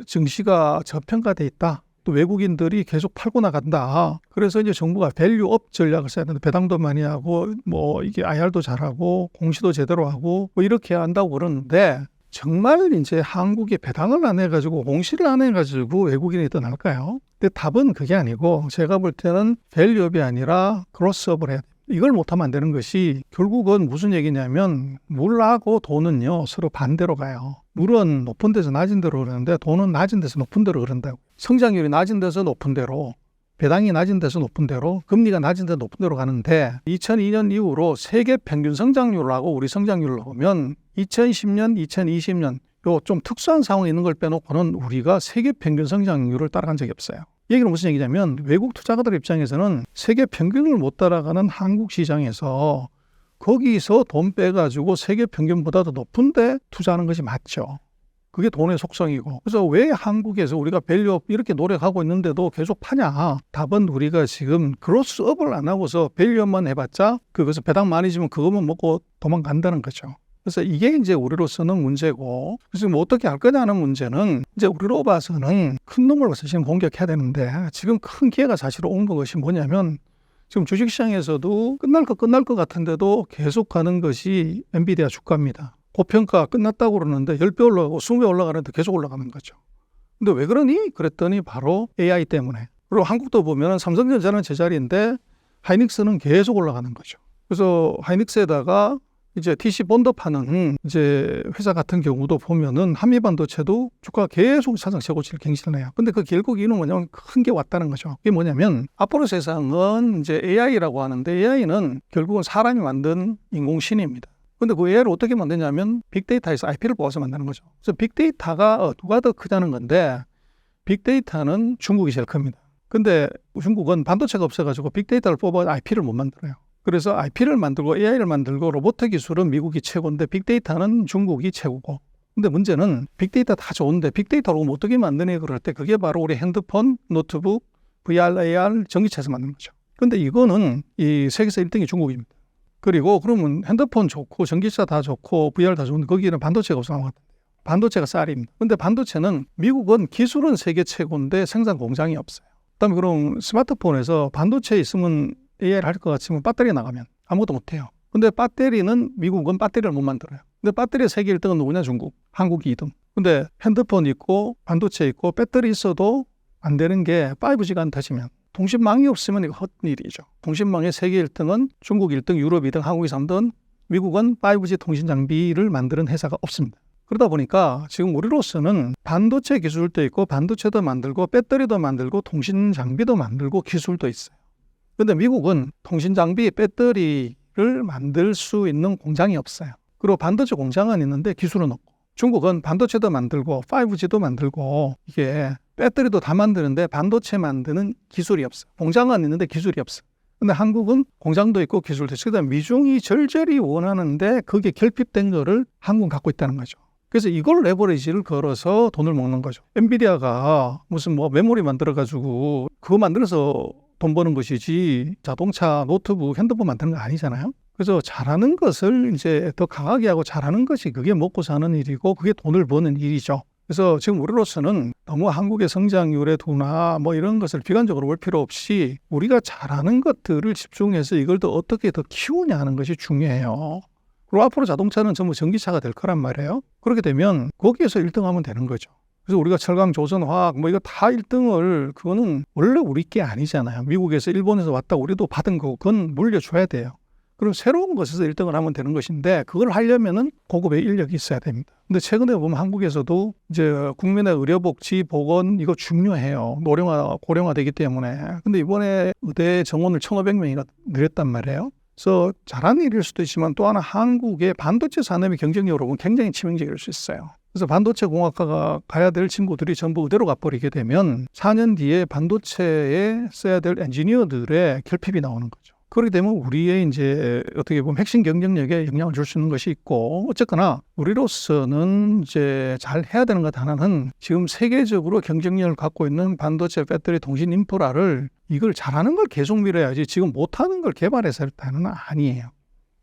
증시가 저평가돼 있다. 또 외국인들이 계속 팔고 나간다. 그래서 이제 정부가 밸류업 전략을 써야 되는데 배당도 많이 하고 뭐 이게 IR도 잘하고 공시도 제대로 하고 뭐 이렇게 한다고 그러는데 정말 이제 한국이 배당을 안 해가지고 공시를 안 해가지고 외국인이 떠날까요? 근데 답은 그게 아니고 제가 볼 때는 밸류업이 아니라 크로스업을 해야 됩니다. 이걸 못하면 안 되는 것이 결국은 무슨 얘기냐면 물하고 돈은요 서로 반대로 가요. 물은 높은 데서 낮은 데로 흐르는데 돈은 낮은 데서 높은 데로 흐른다고. 성장률이 낮은 데서 높은 데로, 배당이 낮은 데서 높은 데로, 금리가 낮은 데서 높은 데로 가는데 2002년 이후로 세계 평균 성장률하고 우리 성장률을 보면 2010년, 2020년 요 좀 특수한 상황이 있는 걸 빼놓고는 우리가 세계 평균 성장률을 따라간 적이 없어요. 얘기는 무슨 얘기냐면 외국 투자가들 입장에서는 세계 평균을 못 따라가는 한국 시장에서 거기서 돈 빼가지고 세계 평균보다 더 높은데 투자하는 것이 맞죠. 그게 돈의 속성이고. 그래서 왜 한국에서 우리가 밸류업 이렇게 노력하고 있는데도 계속 파냐? 답은 우리가 지금 그로스업을 안 하고서 밸류업만 해봤자 그것을 배당 많이 주면 그것만 먹고 도망간다는 거죠. 그래서 이게 이제 우리로서는 문제고, 그래서 뭐 어떻게 할 거냐는 문제는 이제 우리로 봐서는 큰 놈을 봐서 지금 공격해야 되는데 지금 큰 기회가 사실 온 것이 뭐냐면 지금 주식시장에서도 끝날 것 같은데도 계속 가는 것이 엔비디아 주가입니다. 고평가 끝났다고 그러는데 10배 올라가고 20배 올라가는데 계속 올라가는 거죠. 근데 왜 그러니? 그랬더니 바로 AI 때문에. 그리고 한국도 보면 삼성전자는 제자리인데 하이닉스는 계속 올라가는 거죠. 그래서 하이닉스에다가 이제 TC 본드 파는 이제 회사 같은 경우도 보면은 한미반도체도 주가가 계속 사상 최고치를 갱신을 해요. 근데 그 결국 이유는 뭐냐면 큰 게 왔다는 거죠. 그게 뭐냐면 앞으로 세상은 이제 AI라고 하는데 AI는 결국은 사람이 만든 인공신입니다. 근데 그 AI를 어떻게 만드냐면 빅데이터에서 IP를 뽑아서 만드는 거죠. 그래서 빅데이터가 누가 더 크다는 건데 빅데이터는 중국이 제일 큽니다. 근데 중국은 반도체가 없어가지고 빅데이터를 뽑아 IP를 못 만들어요. 그래서 IP를 만들고 AI를 만들고 로봇 기술은 미국이 최고인데 빅데이터는 중국이 최고고. 근데 문제는 빅데이터 다 좋은데 빅데이터로 어떻게 만드냐 그럴 때 그게 바로 우리 핸드폰, 노트북, VR, AR, 전기차에서 만드는 거죠. 근데 이거는 이 세계에서 1등이 중국입니다. 그리고 그러면 핸드폰 좋고 전기차 다 좋고 VR 다 좋은데 거기는 반도체가 없어서 아무것도 안 돼요. 반도체가 쌀입니다. 근데 반도체는 미국은 기술은 세계 최고인데 생산 공장이 없어요. 그다음에 그럼 스마트폰에서 반도체 있으면 AI를 할 것 같으면 배터리 나가면 아무것도 못해요. 근데 배터리는 미국은 배터리를 못 만들어요. 근데 배터리 세계 1등은 누구냐? 중국. 한국이 2등. 근데 핸드폰 있고 반도체 있고 배터리 있어도 안 되는 게 5G가 안 터지면 통신망이 없으면 이거 헛일이죠. 통신망의 세계 1등은 중국 1등, 유럽 2등, 한국이 3등, 미국은 5G 통신 장비를 만드는 회사가 없습니다. 그러다 보니까 지금 우리로서는 반도체 기술도 있고 반도체도 만들고 배터리도 만들고 통신 장비도 만들고 기술도 있어요. 근데 미국은 통신 장비, 배터리를 만들 수 있는 공장이 없어요. 그리고 반도체 공장은 있는데 기술은 없고. 중국은 반도체도 만들고 5G도 만들고 이게 배터리도 다 만드는데 반도체 만드는 기술이 없어. 공장은 있는데 기술이 없어. 근데 한국은 공장도 있고 기술도 있어. 그다음에 미중이 절절히 원하는데 그게 결핍된 거를 한국은 갖고 있다는 거죠. 그래서 이걸 레버리지를 걸어서 돈을 먹는 거죠. 엔비디아가 무슨 뭐 메모리 만들어가지고 그거 만들어서 돈 버는 것이지 자동차, 노트북, 핸드폰 만드는 거 아니잖아요. 그래서 잘하는 것을 이제 더 강하게 하고 잘하는 것이 그게 먹고 사는 일이고 그게 돈을 버는 일이죠. 그래서 지금 우리로서는 너무 한국의 성장률에 두나 뭐 이런 것을 비관적으로 볼 필요 없이 우리가 잘하는 것들을 집중해서 이걸 더 어떻게 더 키우냐 하는 것이 중요해요. 그리고 앞으로 자동차는 전부 전기차가 될 거란 말이에요. 그렇게 되면 거기에서 1등하면 되는 거죠. 그래서 우리가 철강, 조선, 화학 뭐 이거 다 1등을 그거는 원래 우리 게 아니잖아요. 미국에서 일본에서 왔다 우리도 받은 거 그건 물려줘야 돼요. 그럼 새로운 것에서 1등을 하면 되는 것인데 그걸 하려면은 고급의 인력이 있어야 됩니다. 근데 최근에 보면 한국에서도 이제 국민의 의료복지, 보건 이거 중요해요. 노령화, 고령화 되기 때문에. 근데 이번에 의대 정원을 1,500명이나 늘렸단 말이에요. 그래서 잘하는 일일 수도 있지만 또 하나 한국의 반도체 산업의 경쟁력으로 굉장히 치명적일 수 있어요. 그래서 반도체 공학과가 가야 될 친구들이 전부 의대로 가버리게 되면 4년 뒤에 반도체에 써야 될 엔지니어들의 결핍이 나오는 거죠. 그렇게 되면 우리의 이제 어떻게 보면 핵심 경쟁력에 영향을 줄 수 있는 것이 있고 어쨌거나 우리로서는 이제 잘 해야 되는 것 하나는 지금 세계적으로 경쟁력을 갖고 있는 반도체, 배터리, 통신 인프라를 이걸 잘하는 걸 계속 밀어야지 지금 못하는 걸 개발해서 할 때는 아니에요.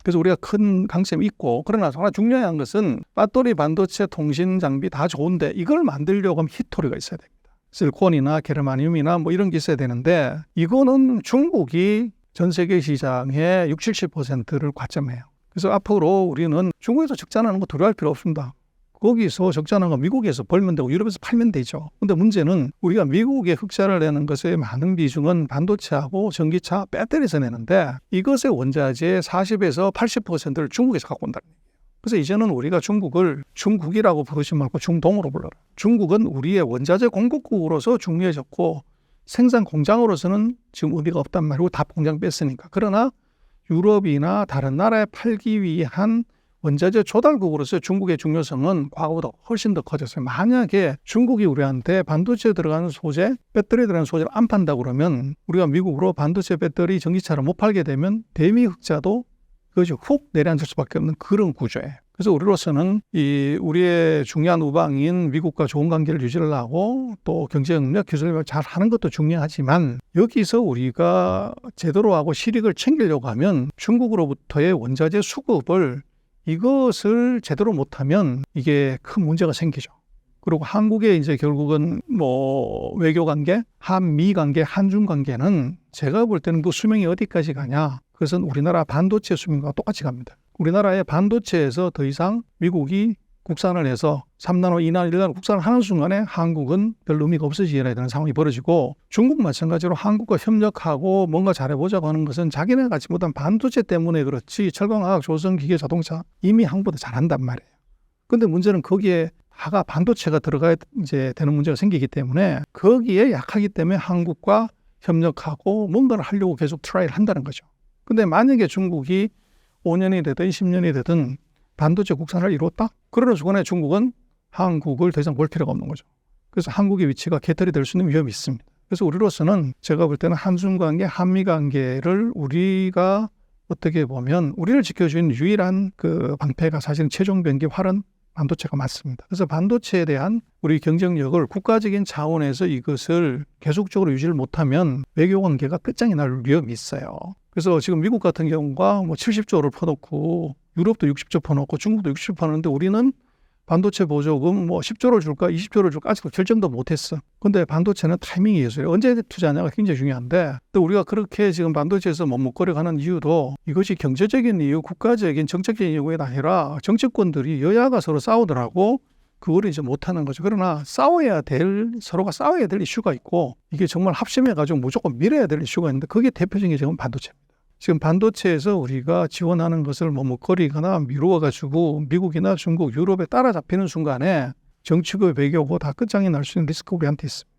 그래서 우리가 큰 강점이 있고 그러나 하나 중요한 것은 배터리, 반도체, 통신 장비 다 좋은데 이걸 만들려고 하면 히토리가 있어야 됩니다. 실리콘이나 게르마늄이나 뭐 이런 게 있어야 되는데 이거는 중국이 전 세계 시장의 60, 70%를 과점해요. 그래서 앞으로 우리는 중국에서 적자나는 거 두려워할 필요 없습니다. 거기서 적자난 거 미국에서 벌면 되고 유럽에서 팔면 되죠. 근데 문제는 우리가 미국에 흑자를 내는 것의 많은 비중은 반도체하고 전기차, 배터리에서 내는데 이것의 원자재 40에서 80%를 중국에서 갖고 온다는 얘기예요. 그래서 이제는 우리가 중국을 중국이라고 부르지 말고 중동으로 불러라. 중국은 우리의 원자재 공급국으로서 중요해졌고 생산 공장으로서는 지금 의미가 없단 말이고 다 공장 뺐으니까. 그러나 유럽이나 다른 나라에 팔기 위한 원자재 조달국으로서 중국의 중요성은 과거보다 훨씬 더 커졌어요. 만약에 중국이 우리한테 반도체에 들어가는 소재, 배터리에 들어가는 소재를 안 판다 그러면 우리가 미국으로 반도체, 배터리, 전기차를 못 팔게 되면 대미 흑자도 그것이 훅 내려앉을 수밖에 없는 그런 구조예요. 그래서 우리로서는 이 우리의 중요한 우방인 미국과 좋은 관계를 유지를 하고 또 경제 능력, 기술력을 잘 하는 것도 중요하지만 여기서 우리가 제대로 하고 실익을 챙기려고 하면 중국으로부터의 원자재 수급을 이것을 제대로 못하면 이게 큰 문제가 생기죠. 그리고 한국의 이제 결국은 뭐 외교 관계, 한미 관계, 한중 관계는 제가 볼 때는 그 수명이 어디까지 가냐? 그것은 우리나라 반도체 수명과 똑같이 갑니다. 우리나라의 반도체에서 더 이상 미국이 국산을 해서 3나노, 2나노, 1나노 국산을 하는 순간에 한국은 별 의미가 없어지게 되는 상황이 벌어지고 중국 마찬가지로 한국과 협력하고 뭔가 잘해보자고 하는 것은 자기네가 갖지 못한 반도체 때문에 그렇지 철강화학, 조선, 기계, 자동차 이미 한국보다 잘한단 말이에요. 근데 문제는 거기에 하가 반도체가 들어가야 이제 되는 문제가 생기기 때문에 거기에 약하기 때문에 한국과 협력하고 뭔가를 하려고 계속 트라이를 한다는 거죠. 근데 만약에 중국이 5년이 되든 10년이 되든 반도체 국산을 이뤘다? 그러는 순간에 중국은 한국을 더 이상 볼 필요가 없는 거죠. 그래서 한국의 위치가 개털이 될 수 있는 위험이 있습니다. 그래서 우리로서는 제가 볼 때는 한중 관계, 한미 관계를 우리가 어떻게 보면 우리를 지켜주는 유일한 그 방패가 사실은 최종 병기 활은 반도체가 맞습니다. 그래서 반도체에 대한 우리 경쟁력을 국가적인 차원에서 이것을 계속적으로 유지를 못하면 외교 관계가 끝장이 날 위험이 있어요. 그래서 지금 미국 같은 경우가 뭐 70조를 퍼놓고 유럽도 60조 퍼놓고 중국도 60조 퍼놓는데 우리는 반도체 보조금 뭐 10조를 줄까 20조를 줄까 아직도 결정도 못했어. 근데 반도체는 타이밍이 예술이에요. 언제 투자하냐가 굉장히 중요한데 또 우리가 그렇게 지금 반도체에서 머뭇거려 가는 이유도 이것이 경제적인 이유, 국가적인 정책적인 이유가 아니라 정치권들이 여야가 서로 싸우더라고 그거를 이제 못하는 거죠. 그러나 서로가 싸워야 될 이슈가 있고 이게 정말 합심해가지고 무조건 밀어야 될 이슈가 있는데 그게 대표적인 게 지금 반도체입니다. 지금 반도체에서 우리가 지원하는 것을 머뭇거리거나 미루어가지고 미국이나 중국, 유럽에 따라잡히는 순간에 정치고 외교고 다 끝장이 날 수 있는 리스크가 우리한테 있습니다.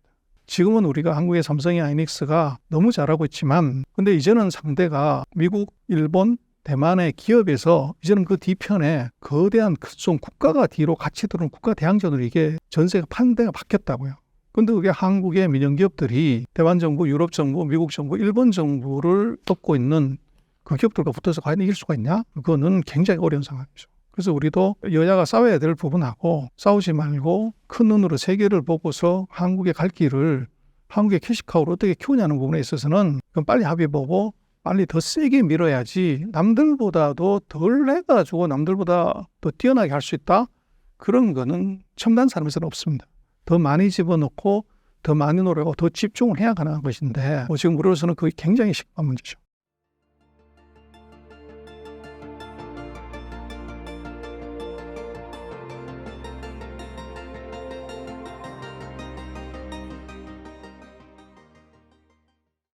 지금은 우리가 한국의 삼성이 하이닉스가 너무 잘하고 있지만 근데 이제는 상대가 미국, 일본, 대만의 기업에서 이제는 그 뒤편에 거대한 좀 국가가 뒤로 같이 들어온 국가 대항전으로 이게 전세가 판대가 바뀌었다고요. 근데 그게 한국의 민영기업들이 대만 정부, 유럽 정부, 미국 정부, 일본 정부를 덮고 있는 그 기업들과 붙어서 과연 이길 수가 있냐? 그거는 굉장히 어려운 상황이죠. 그래서 우리도 여야가 싸워야 될 부분하고 싸우지 말고 큰 눈으로 세계를 보고서 한국의 갈 길을 한국의 캐시카우를 어떻게 키우냐는 부분에 있어서는 그건 빨리 합의 보고 빨리 더 세게 밀어야지 남들보다도 덜 해가지고 남들보다 더 뛰어나게 할 수 있다? 그런 거는 첨단 산업에서는 없습니다. 더 많이 집어넣고 더 많이 노력하고 더 집중을 해야 가능한 것인데 지금 우리로서는 그게 굉장히 심각한 문제죠.